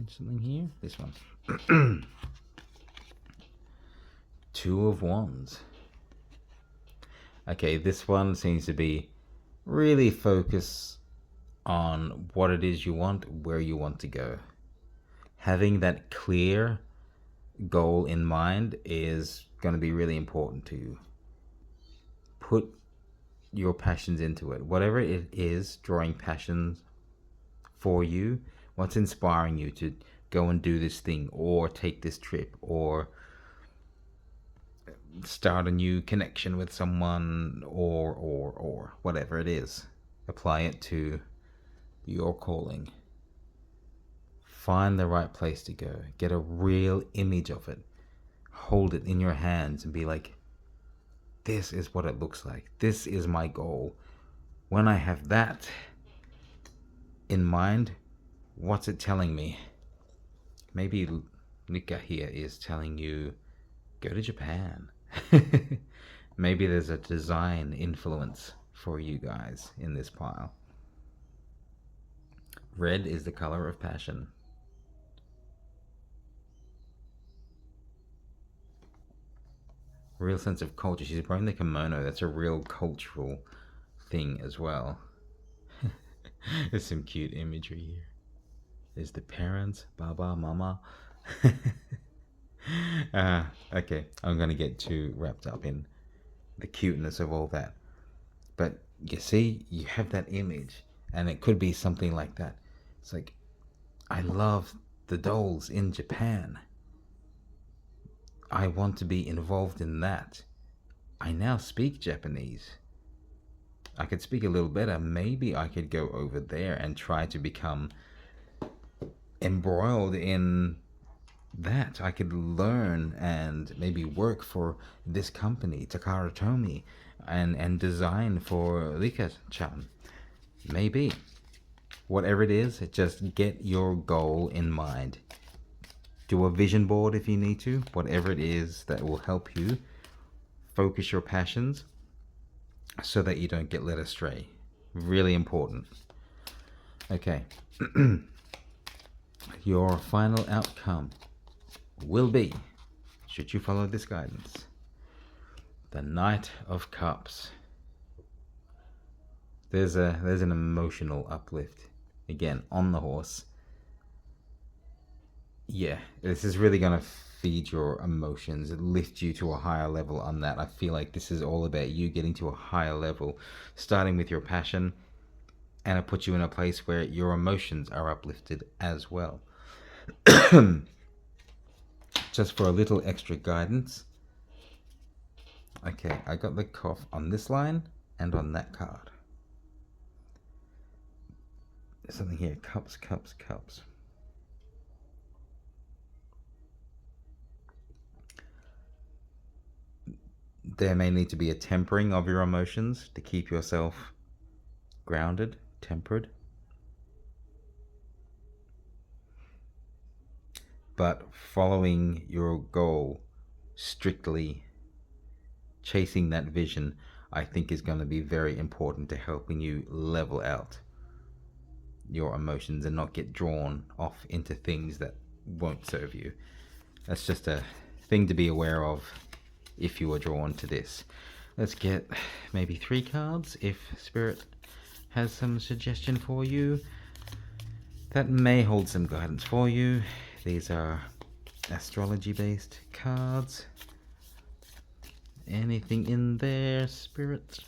Something here? This one. 2 of Wands. Okay, this one seems to be really focus on what it is you want, where you want to go. Having that clear goal in mind is going to be really important to you. Put your passions into it. Whatever it is drawing passions for you, what's inspiring you to go and do this thing or take this trip or start a new connection with someone or whatever it is. Apply it to your calling. Find the right place to go. Get a real image of it. Hold it in your hands and be like, this is what it looks like. This is my goal. When I have that in mind, what's it telling me? Maybe Nika here is telling you, go to Japan. Maybe there's a design influence for you guys in this pile. Red is the color of passion. Real sense of culture. She's wearing the kimono. That's a real cultural thing as well. There's some cute imagery here. There's the parents, Baba, Mama. Okay, I'm going to get too wrapped up in the cuteness of all that. But you see, you have that image, and it could be something like that. It's like, I love the dolls in Japan. I want to be involved in that. I now speak Japanese. I could speak a little better. Maybe I could go over there and try to become embroiled in that. I could learn and maybe work for this company, Takara Tomy, and design for Rika-chan. Maybe. Whatever it is, just get your goal in mind. Do a vision board if you need to. Whatever it is that will help you focus your passions so that you don't get led astray. Really important. Okay. Your final outcome will be, should you follow this guidance, the Knight of Cups. There's an emotional uplift. Again, on the horse. Yeah, this is really going to feed your emotions, lift you to a higher level on that. I feel like this is all about you getting to a higher level, starting with your passion, and it puts you in a place where your emotions are uplifted as well. Just for a little extra guidance. Okay, I got the cough on this line and on that card. There's something here, cups, cups, cups. There may need to be a tempering of your emotions to keep yourself grounded, tempered. But following your goal strictly, chasing that vision, I think is going to be very important to helping you level out your emotions and not get drawn off into things that won't serve you. That's just a thing to be aware of if you are drawn to this. Let's get maybe 3 cards if Spirit has some suggestion for you. That may hold some guidance for you. These are astrology based cards. Anything in there, Spirit?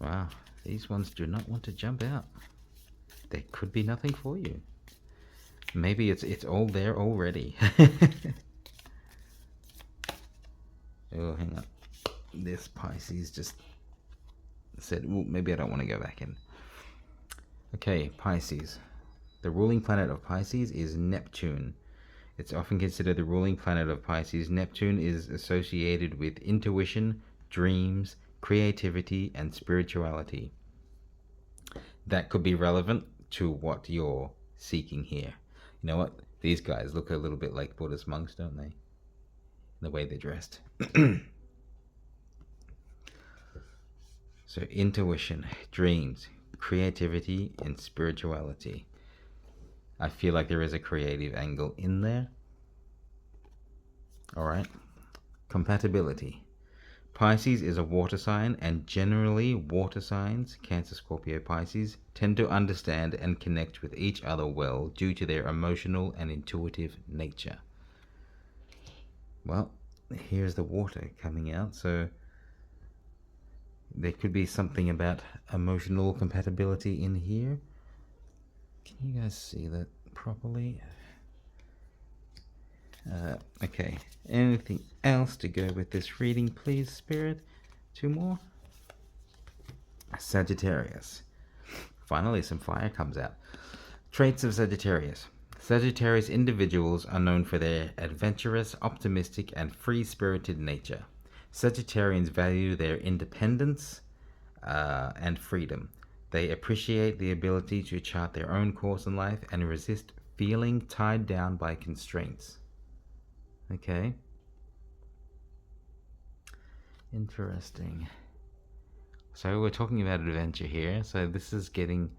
Wow, these ones do not want to jump out. There could be nothing for you. Maybe it's all there already. Oh, this Pisces just said, well, maybe I don't want to go back in. Okay, Pisces. The ruling planet of Pisces is Neptune. It's often considered the ruling planet of Pisces. Neptune is associated with intuition, dreams, creativity, and spirituality. That could be relevant to what you're seeking here. You know what? These guys look a little bit like Buddhist monks, don't they? The way they're dressed. So intuition, dreams, creativity, and spirituality. I feel like there is a creative angle in there. Alright. Compatibility. Pisces is a water sign, and generally water signs, Cancer, Scorpio, Pisces, tend to understand and connect with each other well due to their emotional and intuitive nature. Well, here's the water coming out, so there could be something about emotional compatibility in here. Can you guys see that properly? Okay, anything else to go with this reading, please, Spirit? 2 more. Sagittarius. Finally, some fire comes out. Traits of Sagittarius. Sagittarius individuals are known for their adventurous, optimistic, and free-spirited nature. Sagittarians value their independence and freedom. They appreciate the ability to chart their own course in life and resist feeling tied down by constraints. Okay. Interesting. So we're talking about adventure here. So this is getting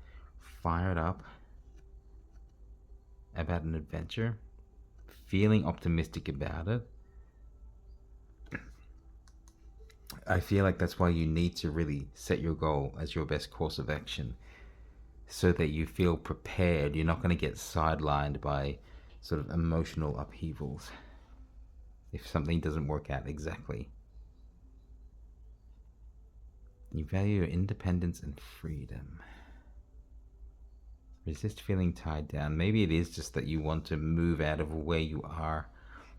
fired up about an adventure. Feeling optimistic about it. I feel like that's why you need to really set your goal as your best course of action, so that you feel prepared. You're not going to get sidelined by sort of emotional upheavals if something doesn't work out exactly. You value your independence and freedom. Resist feeling tied down. Maybe it is just that you want to move out of where you are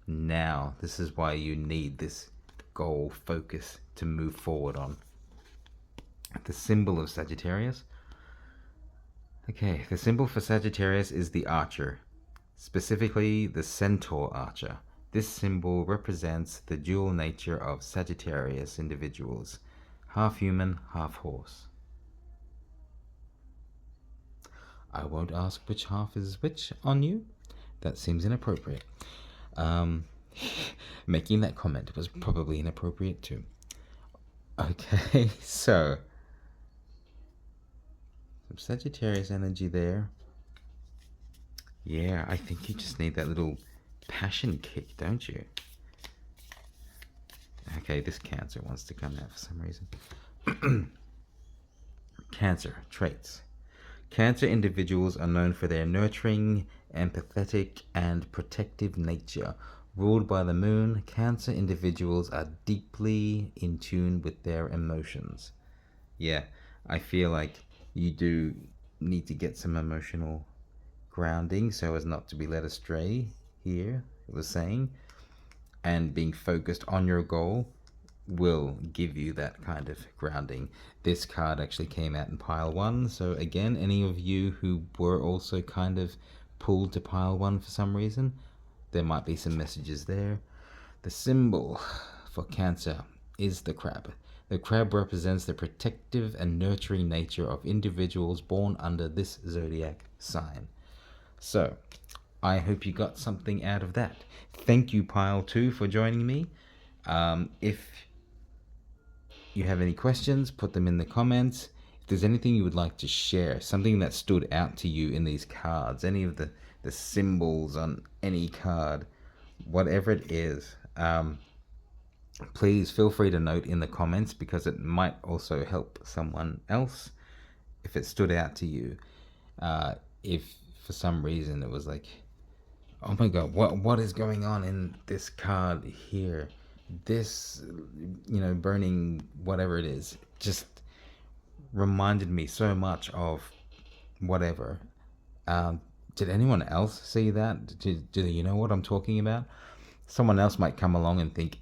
now. This is why you need this goal focus to move forward on. The symbol of Sagittarius. Okay, the symbol for Sagittarius is the archer, specifically the centaur archer. This symbol represents the dual nature of Sagittarius individuals, half human, half horse. I won't ask which half is which on you. That seems inappropriate. Making that comment was probably inappropriate too. Okay, so some Sagittarius energy there. Yeah, I think you just need that little passion kick, don't you? Okay, this Cancer wants to come out for some reason. Cancer traits. Cancer individuals are known for their nurturing, empathetic, and protective nature. Ruled by the moon, Cancer individuals are deeply in tune with their emotions. Yeah, I feel like you do need to get some emotional grounding so as not to be led astray here, it was saying. And being focused on your goal will give you that kind of grounding. This card actually came out in pile 1, so again, any of you who were also kind of pulled to pile 1 for some reason, there might be some messages there. The symbol for Cancer is the crab. The crab represents the protective and nurturing nature of individuals born under this zodiac sign. So, I hope you got something out of that. Thank you, Pile 2, for joining me. If you have any questions, put them in the comments. If there's anything you would like to share, something that stood out to you in these cards, any of the symbols on any card, whatever it is, please feel free to note in the comments, because it might also help someone else if it stood out to you. If for some reason it was like, oh my god, what is going on in this card here? This, burning whatever it is, just reminded me so much of whatever. Did anyone else see that? Do you know what I'm talking about? Someone else might come along and think,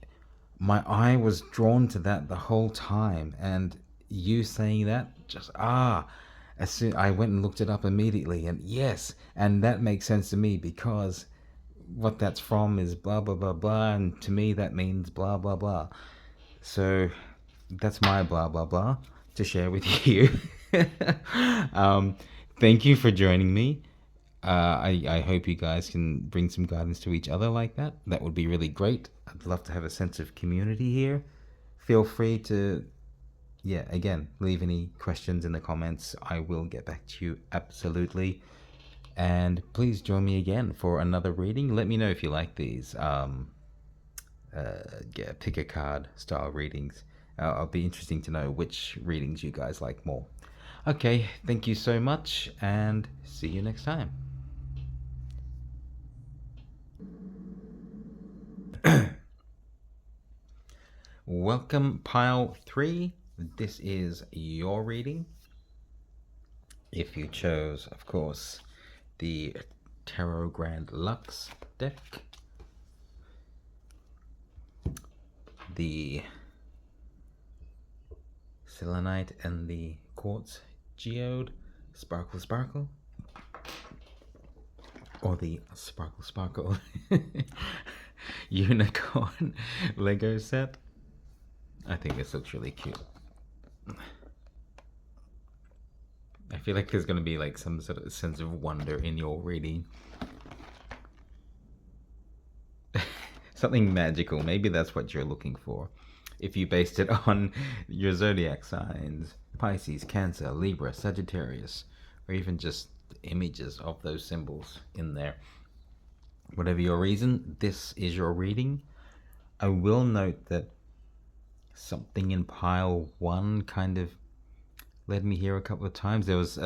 my eye was drawn to that the whole time, and you saying that just as soon I went and looked it up immediately, and yes, and that makes sense to me because what that's from is blah blah blah blah, and to me that means blah blah blah. So that's my blah blah blah to share with you. um, Thank you for joining me. I hope you guys can bring some guidance to each other like that. That would be really great. I'd love to have a sense of community here. Feel free to, yeah, again, leave any questions in the comments. I will get back to you absolutely. And please join me again for another reading. Let me know if you like these yeah, pick a card style readings. It'll be interesting to know which readings you guys like more. Okay, thank you so much, and see you next time. Welcome, pile 3. This is your reading. If you chose, of course, the Tarot Grand Lux deck, the selenite and the quartz geode, sparkle sparkle, or the sparkle sparkle unicorn Lego set. I think this looks really cute. I feel like there's going to be like some sort of sense of wonder in your reading. Something magical. Maybe that's what you're looking for. If you based it on your zodiac signs, Pisces, Cancer, Libra, Sagittarius, or even just images of those symbols in there. Whatever your reason, this is your reading. I will note that something in pile 1 kind of led me here a couple of times. There was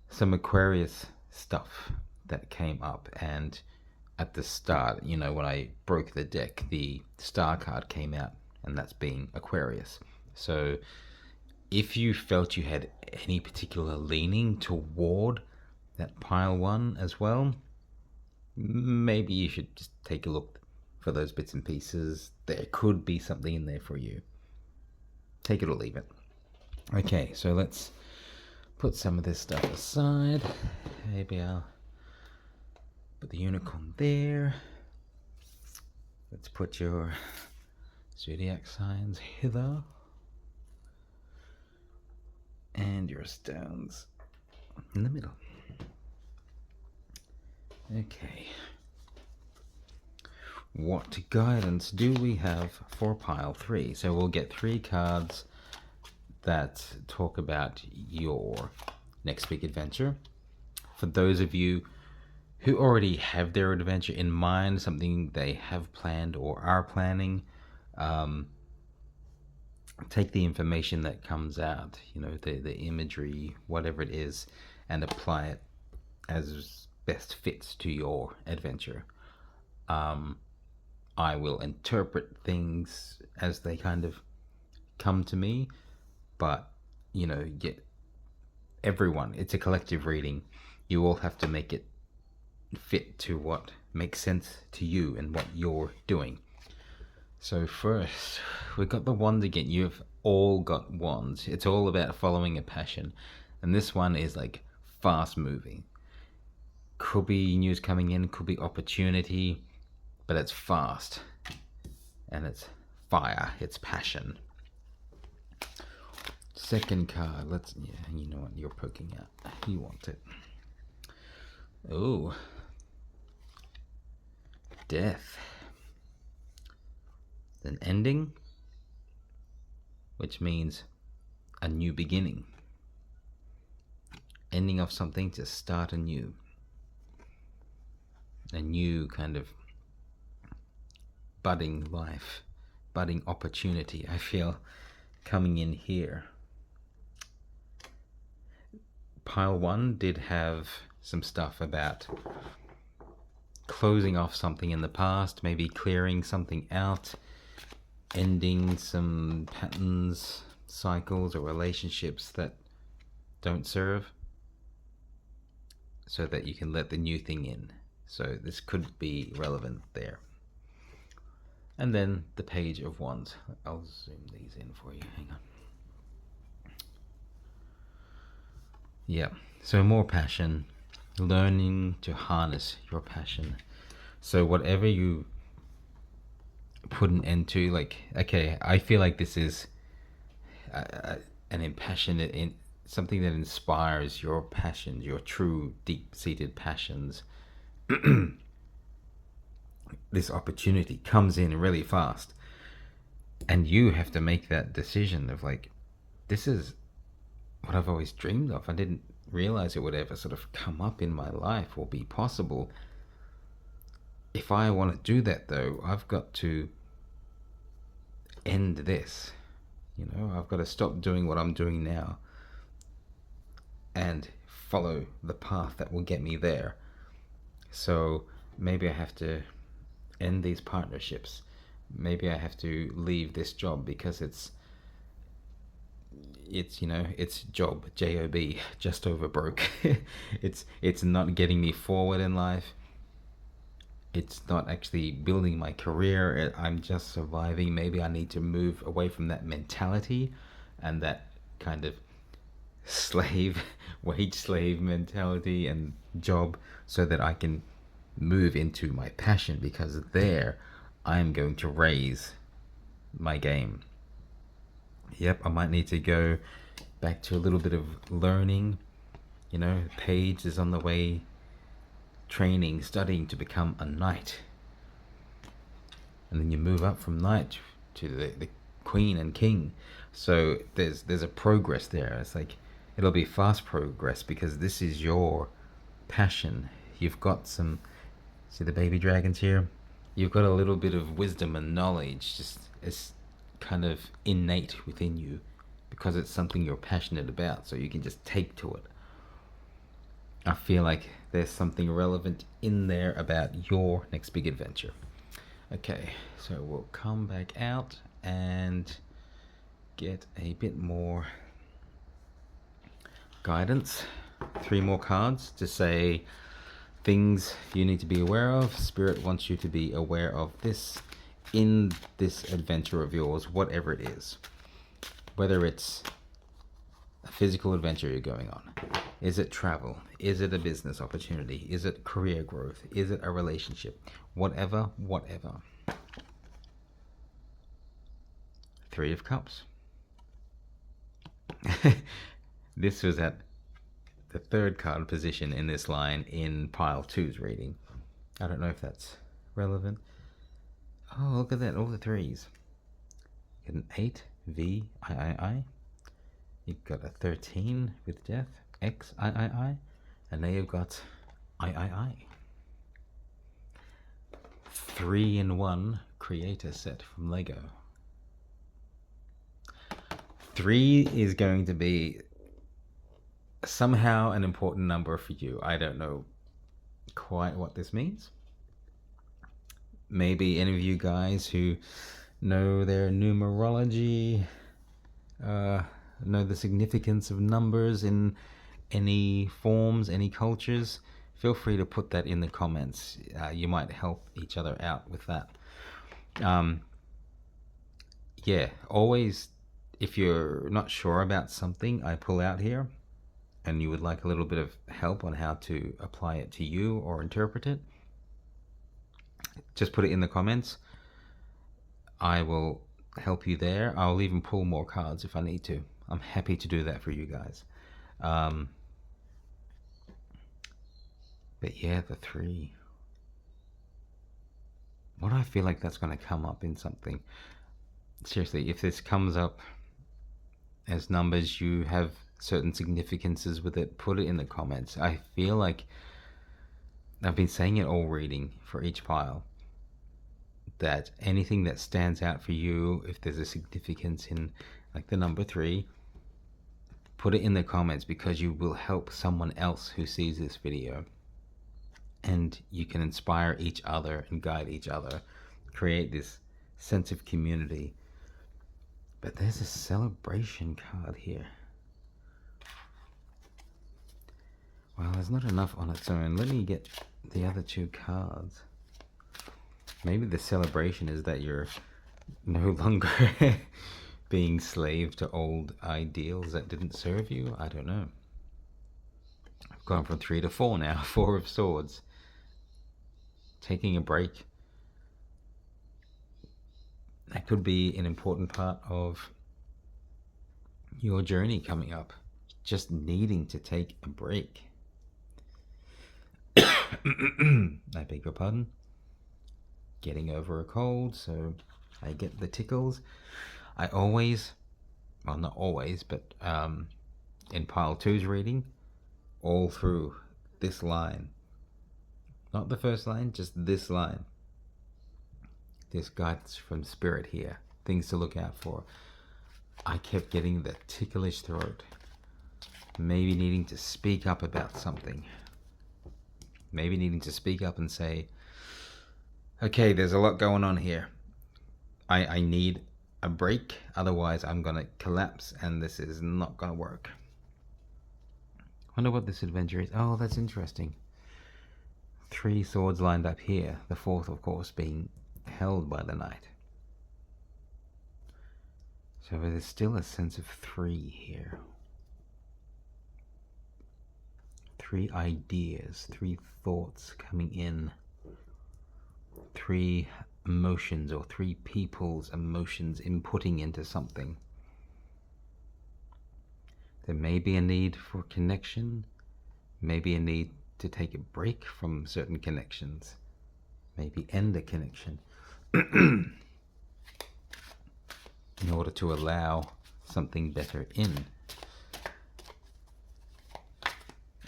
some Aquarius stuff that came up, and at the start, you know, when I broke the deck, the star card came out, and that's being Aquarius. So if you felt you had any particular leaning toward that pile 1 as well, maybe you should just take a look for those bits and pieces. There could be something in there for you. Take it or leave it. Okay, so let's put some of this stuff aside. Maybe I'll put the unicorn there. Let's put your zodiac signs hither. And your stones in the middle. Okay. What guidance do we have for pile 3? So we'll get 3 cards that talk about your next big adventure. For those of you who already have their adventure in mind, something they have planned or are planning, take the information that comes out, you know, the imagery, whatever it is, and apply it as best fits to your adventure. I will interpret things as they kind of come to me, but, you know, everyone, it's a collective reading. You all have to make it fit to what makes sense to you and what you're doing. So first, we've got the wands again. You've all got wands. It's all about following a passion. And this one is like fast moving. Could be news coming in, could be opportunity, but it's fast. And it's fire, it's passion. Second card, yeah, you know what you're poking at. You want it. Oh. Death. An ending, which means a new beginning. Ending of something to start anew. A new kind of budding life, budding opportunity, I feel, coming in here. Pile 1 did have some stuff about closing off something in the past, maybe clearing something out, ending some patterns, cycles, or relationships that don't serve, so that you can let the new thing in. So this could be relevant there. And then the Page of Wands. I'll zoom these in for you. Hang on. Yeah. So more passion. Learning to harness your passion. So whatever you put an end to, like, okay, I feel like this is an impassionate in something that inspires your passions, your true deep-seated passions. This opportunity comes in really fast, and you have to make that decision of like, this is what I've always dreamed of. I didn't realize it would ever sort of come up in my life or be possible. If I want to do that though, I've got to end this. You know, I've got to stop doing what I'm doing now and follow the path that will get me there. So maybe I have to end these partnerships. Maybe I have to leave this job because it's you know, it's job, J-O-B, just over broke. It's not getting me forward in life. It's not actually building my career. I'm just surviving. Maybe I need to move away from that mentality and that kind of slave, wage slave mentality and job, so that I can move into my passion, because there I'm going to raise my game. Yep, I might need to go back to a little bit of learning. You know, Paige is on the way, training, studying to become a knight. And then you move up from knight to the queen and king. So there's a progress there. It's like, it'll be fast progress because this is your passion. You've got some, see the baby dragons here? You've got a little bit of wisdom and knowledge, just it's kind of innate within you because it's something you're passionate about, so you can just take to it. I feel like there's something relevant in there about your next big adventure. Okay, so we'll come back out and get a bit more guidance. 3 more cards to say things you need to be aware of. Spirit wants you to be aware of this in this adventure of yours, whatever it is. Whether it's a physical adventure you're going on, is it travel, is it a business opportunity, is it career growth, is it a relationship, whatever. 3 of Cups. This was at the 3rd card position in this line in pile 2's reading. I don't know if that's relevant. Oh, look at that, all the 3s. You get an 8, V, I. You've got a 13 with death, X, I. And now you've got I. 3-in-1 creator set from Lego. 3 is going to be somehow an important number for you. I don't know quite what this means. Maybe any of you guys who know their numerology, know the significance of numbers in any forms, any cultures, feel free to put that in the comments. You might help each other out with that. Yeah, always, if you're not sure about something I pull out here and you would like a little bit of help on how to apply it to you or interpret it, just put it in the comments. I will help you there. I'll even pull more cards if I need to. I'm happy to do that for you guys. But yeah, the 3. What do I feel like that's going to come up in something? Seriously, if this comes up as numbers, you have certain significances with it, put it in the comments. I feel like I've been saying it all reading for each pile, that anything that stands out for you, if there's a significance in like the number 3, put it in the comments, because you will help someone else who sees this video, and you can inspire each other and guide each other, create this sense of community. But there's a celebration card here. Well, there's not enough on its own. Let me get the other 2 cards. Maybe the celebration is that you're no longer being slave to old ideals that didn't serve you. I don't know. I've gone from 3 to 4 now. 4 of Swords. Taking a break. That could be an important part of your journey coming up. Just needing to take a break. I beg your pardon. Getting over a cold, so I get the tickles. I always, well, not always, but in pile 2's reading, all through this line, not the first line, just this line, this guidance from Spirit here, things to look out for. I kept getting the ticklish throat, maybe needing to speak up about something, maybe needing to speak up and say, okay, there's a lot going on here. I need a break, otherwise I'm gonna collapse and this is not gonna work. Wonder what this adventure is. Oh, that's interesting. 3 swords lined up here, the 4th of course being held by the knight. So there's still a sense of 3 here. 3 ideas, 3 thoughts coming in. 3 emotions, or 3 people's emotions inputting into something. There may be a need for connection, maybe a need to take a break from certain connections, maybe end a connection in order to allow something better in.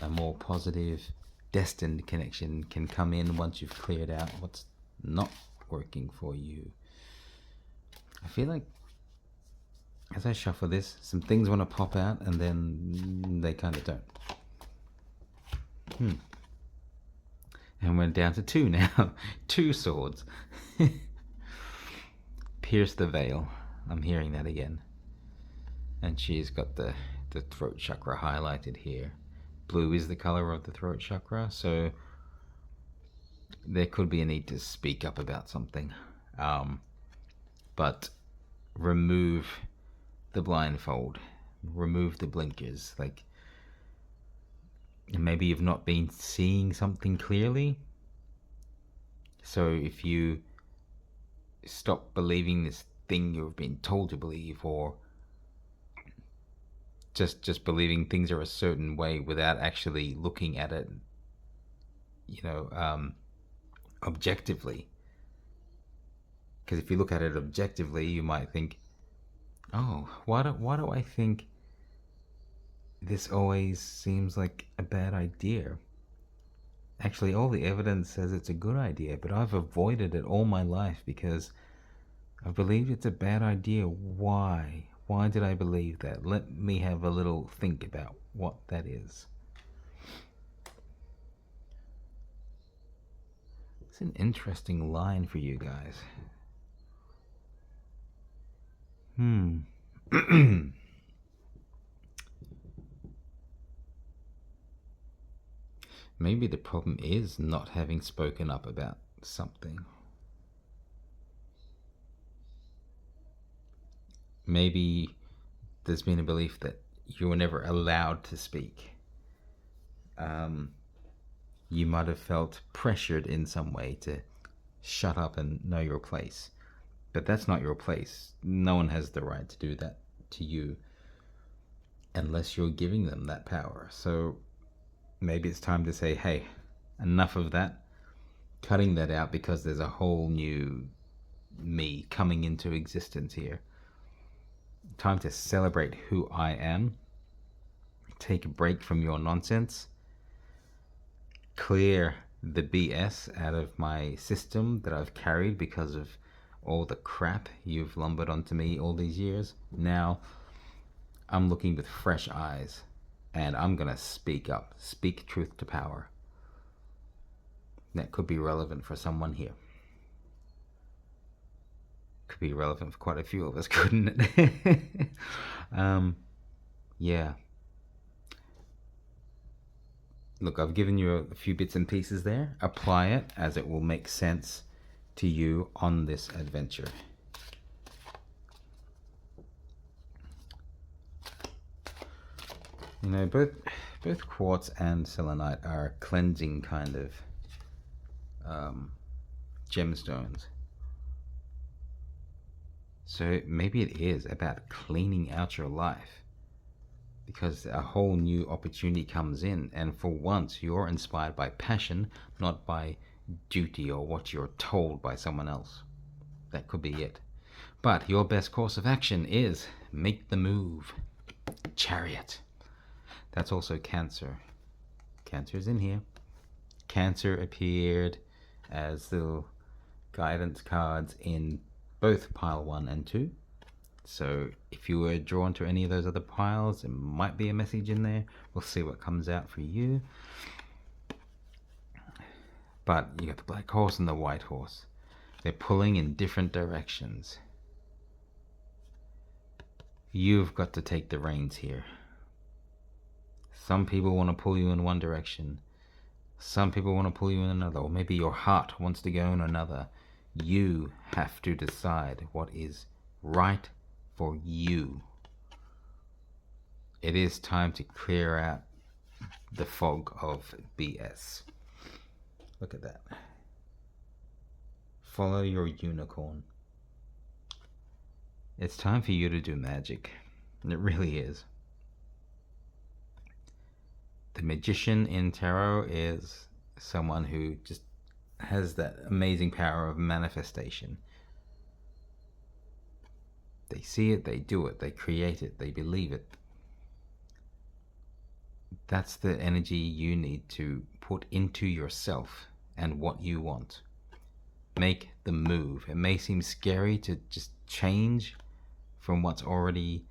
A more positive, destined connection can come in once you've cleared out what's not working for you. I feel like as I shuffle this, some things want to pop out and then they kind of don't. And we're down to 2 now. 2 swords. Pierce the veil. I'm hearing that again. And she's got the throat chakra highlighted here. Blue is the color of the throat chakra, so there could be a need to speak up about something. But remove the blindfold, remove the blinkers. Like, maybe you've not been seeing something clearly, so if you stop believing this thing you've been told to believe, or just believing things are a certain way without actually looking at it, objectively. Because if you look at it objectively, you might think, oh, why do I think this always seems like a bad idea? Actually, all the evidence says it's a good idea, but I've avoided it all my life because I believed it's a bad idea. Why? Why did I believe that? Let me have a little think about what that is. It's an interesting line for you guys. Maybe the problem is not having spoken up about something. Maybe there's been a belief that you were never allowed to speak. You might have felt pressured in some way to shut up and know your place. But that's not your place. No one has the right to do that to you unless you're giving them that power. So maybe it's time to say, hey, enough of that. Cutting that out because there's a whole new me coming into existence here. Time to celebrate who I am. Take a break from your nonsense. Clear the BS out of my system that I've carried because of all the crap you've lumbered onto me all these years. Now I'm looking with fresh eyes and I'm gonna speak up, speak truth to power. That could be relevant for someone here. Could be relevant for quite a few of us, couldn't it? Yeah. Look, I've given you a few bits and pieces there. Apply it as it will make sense to you on this adventure. You know, both quartz and selenite are cleansing kind of gemstones. So maybe it is about cleaning out your life, because a whole new opportunity comes in, and for once you're inspired by passion, not by duty or what you're told by someone else. That could be it. But your best course of action is make the move. Chariot. That's also Cancer. Cancer's in here. Cancer appeared as little guidance cards in both pile 1 and 2. So if you were drawn to any of those other piles, there might be a message in there. We'll see what comes out for you. But you got the black horse and the white horse. They're pulling in different directions. You've got to take the reins here. Some people want to pull you in one direction. Some people want to pull you in another. Or maybe your heart wants to go in another. You have to decide what is right for you. It is time to clear out the fog of BS. Look at that. Follow your unicorn. It's time for you to do magic. It really is. The magician in tarot is someone who just has that amazing power of manifestation. They see it, they do it, they create it, they believe it. That's the energy you need to put into yourself and what you want. Make the move. It may seem scary to just change from what's already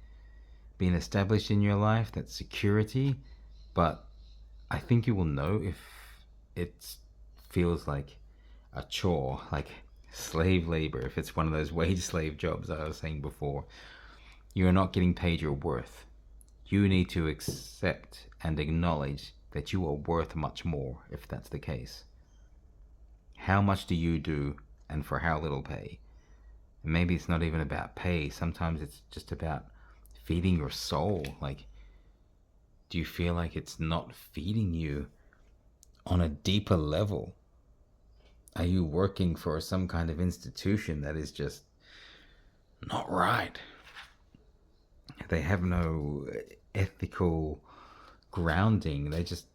been established in your life, that security, but I think you will know if it feels like a chore, like slave labor, if it's one of those wage slave jobs I was saying before. You're not getting paid your worth. You need to accept and acknowledge that you are worth much more if that's the case. How much do you do, and for how little pay? And maybe it's not even about pay. Sometimes it's just about feeding your soul. Like, do you feel like it's not feeding you on a deeper level? Are you working for some kind of institution that is just not right? They have no ethical grounding. They just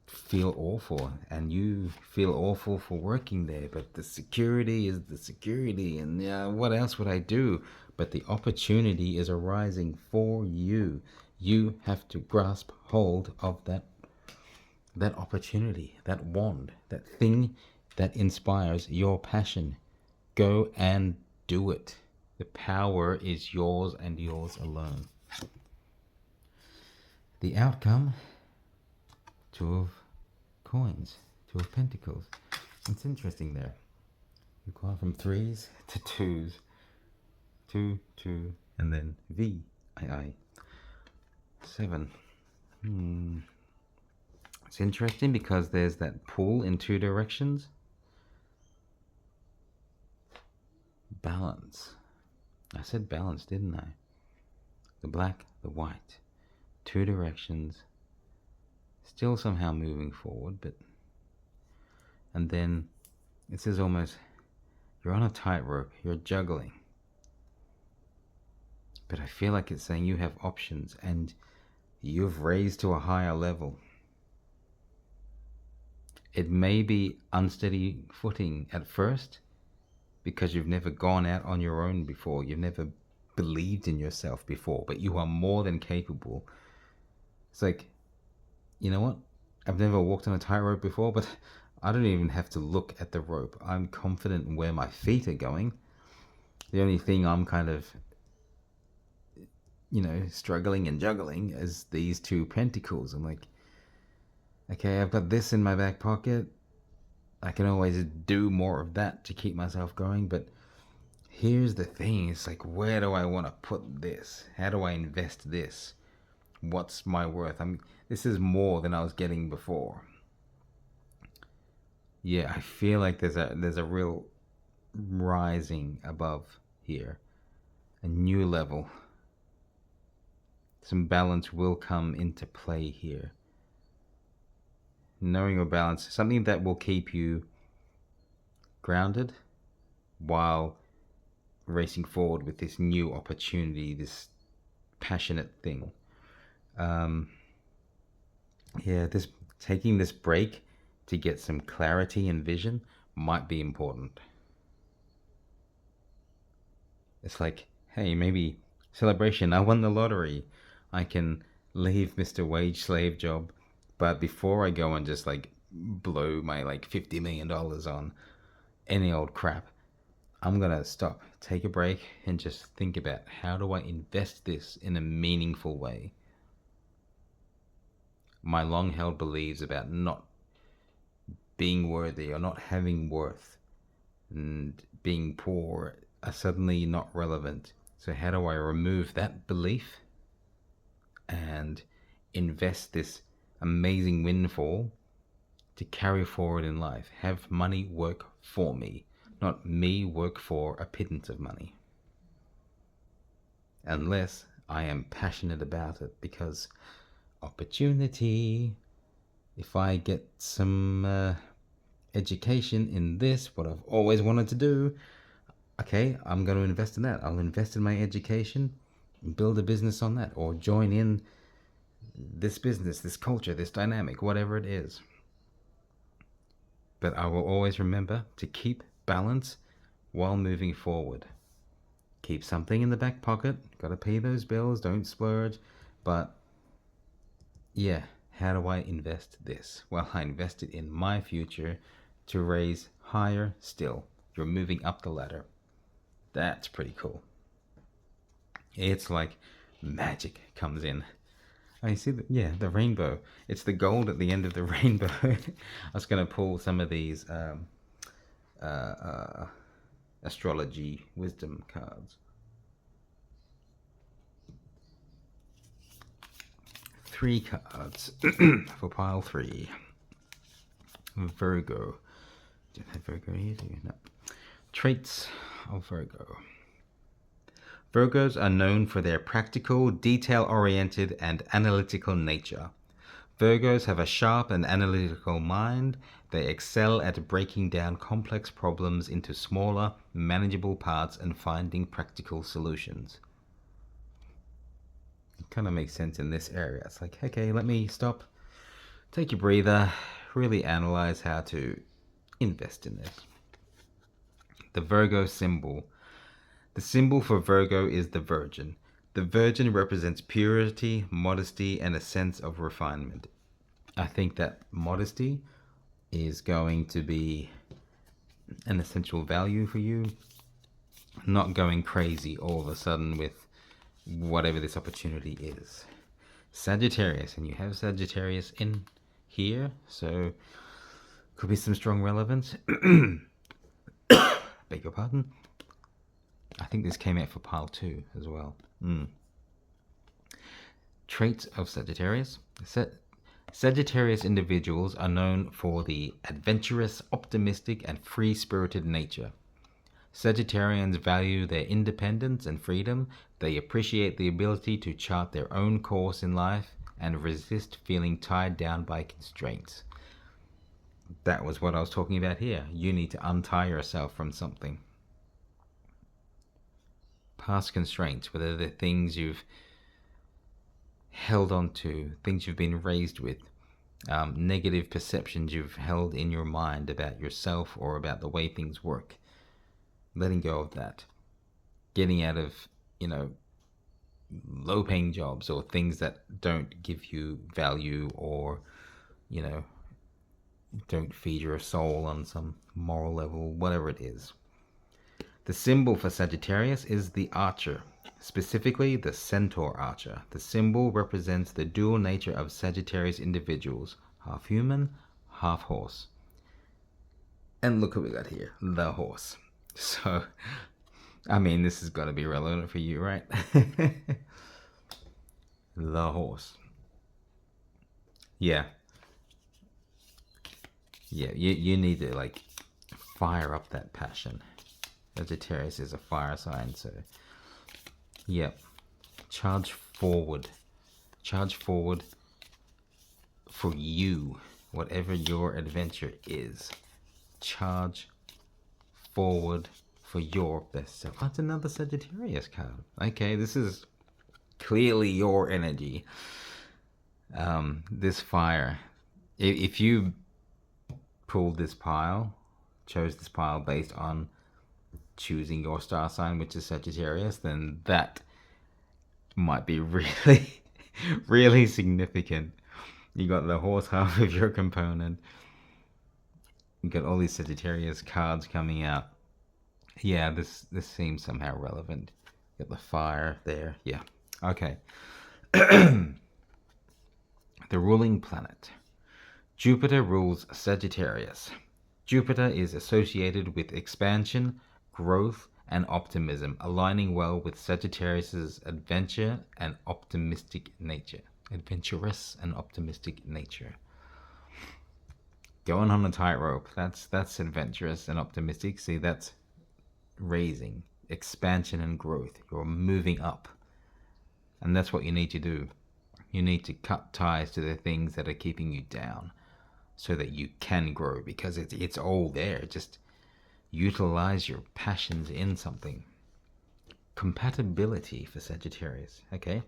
feel awful, and you feel awful for working there, but the security is the security, and what else would I do? But the opportunity is arising for you. You have to grasp hold of that opportunity, that wand, that thing that inspires your passion. Go and do it. The power is yours and yours alone. The outcome, 2 of coins, 2 of pentacles. It's interesting there. You've gone from 3s to 2s. 2, 2, and then V, I. 7. It's interesting because there's that pull in 2 directions. Balance. I said balance, didn't I? The black, the white. 2 directions. Still somehow moving forward, but... And then it says almost, you're on a tightrope, you're juggling. But I feel like it's saying you have options and you've raised to a higher level. It may be unsteady footing at first because you've never gone out on your own before. You've never believed in yourself before, but you are more than capable. It's like, you know what? I've never walked on a tightrope before, but I don't even have to look at the rope. I'm confident in where my feet are going. The only thing I'm kind of, struggling and juggling is these 2 pentacles. I'm like, okay, I've got this in my back pocket. I can always do more of that to keep myself going, but here's the thing. It's like, where do I want to put this? How do I invest this? What's my worth? This is more than I was getting before. Yeah, I feel like there's a real rising above here. A new level. Some balance will come into play here. Knowing your balance, something that will keep you grounded while racing forward with this new opportunity, this passionate thing. This taking this break to get some clarity and vision might be important. It's like, hey, maybe celebration, I won the lottery. I can leave Mr. Wage Slave job, but before I go and just like blow my like $50 million on any old crap, I'm gonna stop, take a break, and just think about how do I invest this in a meaningful way. My long held beliefs about not being worthy or not having worth and being poor are suddenly not relevant. So how do I remove that belief and invest this amazing windfall to carry forward in life? Have money work for me, not me work for a pittance of money. Unless I am passionate about it, because opportunity, if I get some education in this, what I've always wanted to do, okay, I'm going to invest in that. I'll invest in my education and build a business on that, or join in this business, this culture, this dynamic, whatever it is. But I will always remember to keep balance while moving forward. Keep something in the back pocket. Got to pay those bills. Don't splurge. But yeah, how do I invest this? Well, I invest it in my future to raise higher still. You're moving up the ladder. That's pretty cool. It's like magic comes in. I see the rainbow. It's the gold at the end of the rainbow. I was going to pull some of these astrology wisdom cards. 3 cards for pile 3. Virgo. Do I have Virgo here? No. Traits of Virgo. Virgos are known for their practical, detail-oriented, and analytical nature. Virgos have a sharp and analytical mind. They excel at breaking down complex problems into smaller, manageable parts and finding practical solutions. It kind of makes sense in this area. It's like, okay, let me stop, take a breather, really analyze how to invest in this. The Virgo symbol. The symbol for Virgo is the Virgin. The Virgin represents purity, modesty, and a sense of refinement. I think that modesty is going to be an essential value for you. Not going crazy all of a sudden with whatever this opportunity is. Sagittarius, and you have Sagittarius in here, so could be some strong relevance. Beg your pardon. I think this came out for pile 2 as well. Traits of Sagittarius. Sagittarius individuals are known for the adventurous, optimistic, and free-spirited nature. Sagittarians value their independence and freedom. They appreciate the ability to chart their own course in life and resist feeling tied down by constraints. That was what I was talking about here. You need to untie yourself from something. Past constraints, whether they're things you've held on to, things you've been raised with, negative perceptions you've held in your mind about yourself or about the way things work. Letting go of that. Getting out of, low-paying jobs or things that don't give you value or, don't feed your soul on some moral level, whatever it is. The symbol for Sagittarius is the archer, specifically the centaur archer. The symbol represents the dual nature of Sagittarius individuals, half human, half horse. And look what we got here, the horse. So, this has got to be relevant for you, right? The horse. Yeah, you need to, fire up that passion. Sagittarius is a fire sign, so yep. Charge forward. Charge forward for you. Whatever your adventure is. Charge forward for your best self. That's another Sagittarius card. Okay, this is clearly your energy. This fire. If you pulled this pile, chose this pile based on choosing your star sign, which is Sagittarius, then that might be really, really significant. You got the horse half of your component. You got all these Sagittarius cards coming out. Yeah, this seems somehow relevant. Got the fire there. Yeah. Okay. The ruling planet. Jupiter rules Sagittarius. Jupiter is associated with expansion, growth, and optimism, aligning well with Sagittarius's adventure and optimistic nature. Adventurous and optimistic nature. Going on a tightrope. That's adventurous and optimistic. See, that's raising, expansion and growth. You're moving up. And that's what you need to do. You need to cut ties to the things that are keeping you down so that you can grow, because it's all there. Just utilize your passions in something. Compatibility for Sagittarius. Okay.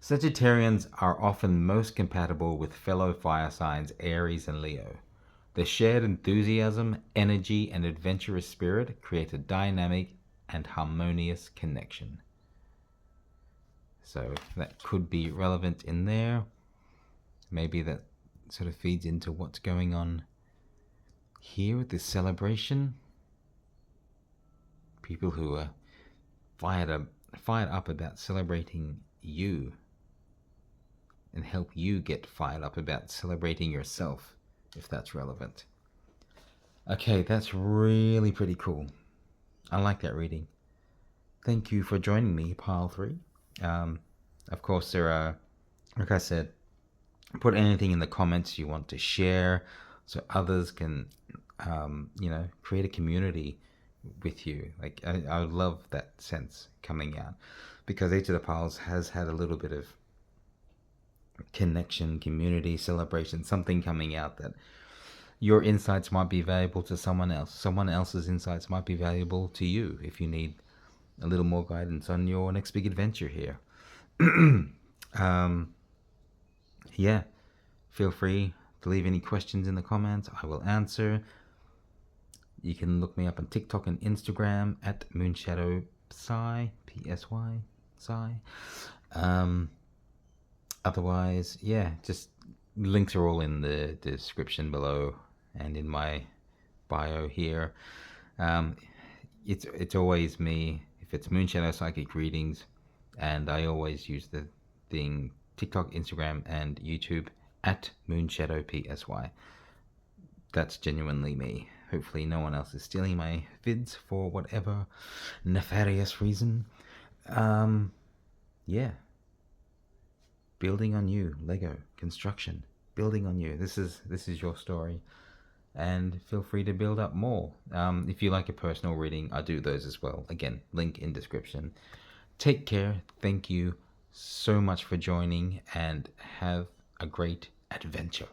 Sagittarians are often most compatible with fellow fire signs Aries and Leo. The shared enthusiasm, energy, and adventurous spirit create a dynamic and harmonious connection. So that could be relevant in there. Maybe that sort of feeds into what's going on here with this celebration. People who are fired up about celebrating you, and help you get fired up about celebrating yourself, if that's relevant. Okay, that's really pretty cool. I like that reading. Thank you for joining me, Pile 3. Of course, there are, like I said, put anything in the comments you want to share so others can, create a community with you. Like, I would love that sense coming out, because each of the piles has had a little bit of connection, community, celebration, something coming out that your insights might be valuable to someone else. Someone else's insights might be valuable to you if you need a little more guidance on your next big adventure here. Yeah, feel free to leave any questions in the comments. I will answer. You can look me up on TikTok and Instagram at Moonshadow Psy, Psy, Psy. Otherwise, yeah, just links are all in the description below and in my bio here. It's always me. If it's Moonshadow Psychic Readings, and I always use the thing TikTok, Instagram, and YouTube at Moonshadow Psy. That's genuinely me. Hopefully no one else is stealing my vids for whatever nefarious reason. Yeah. Building on you, Lego, construction, building on you. This is your story, and feel free to build up more. If you like a personal reading, I do those as well. Again, link in description. Take care. Thank you so much for joining, and have a great adventure.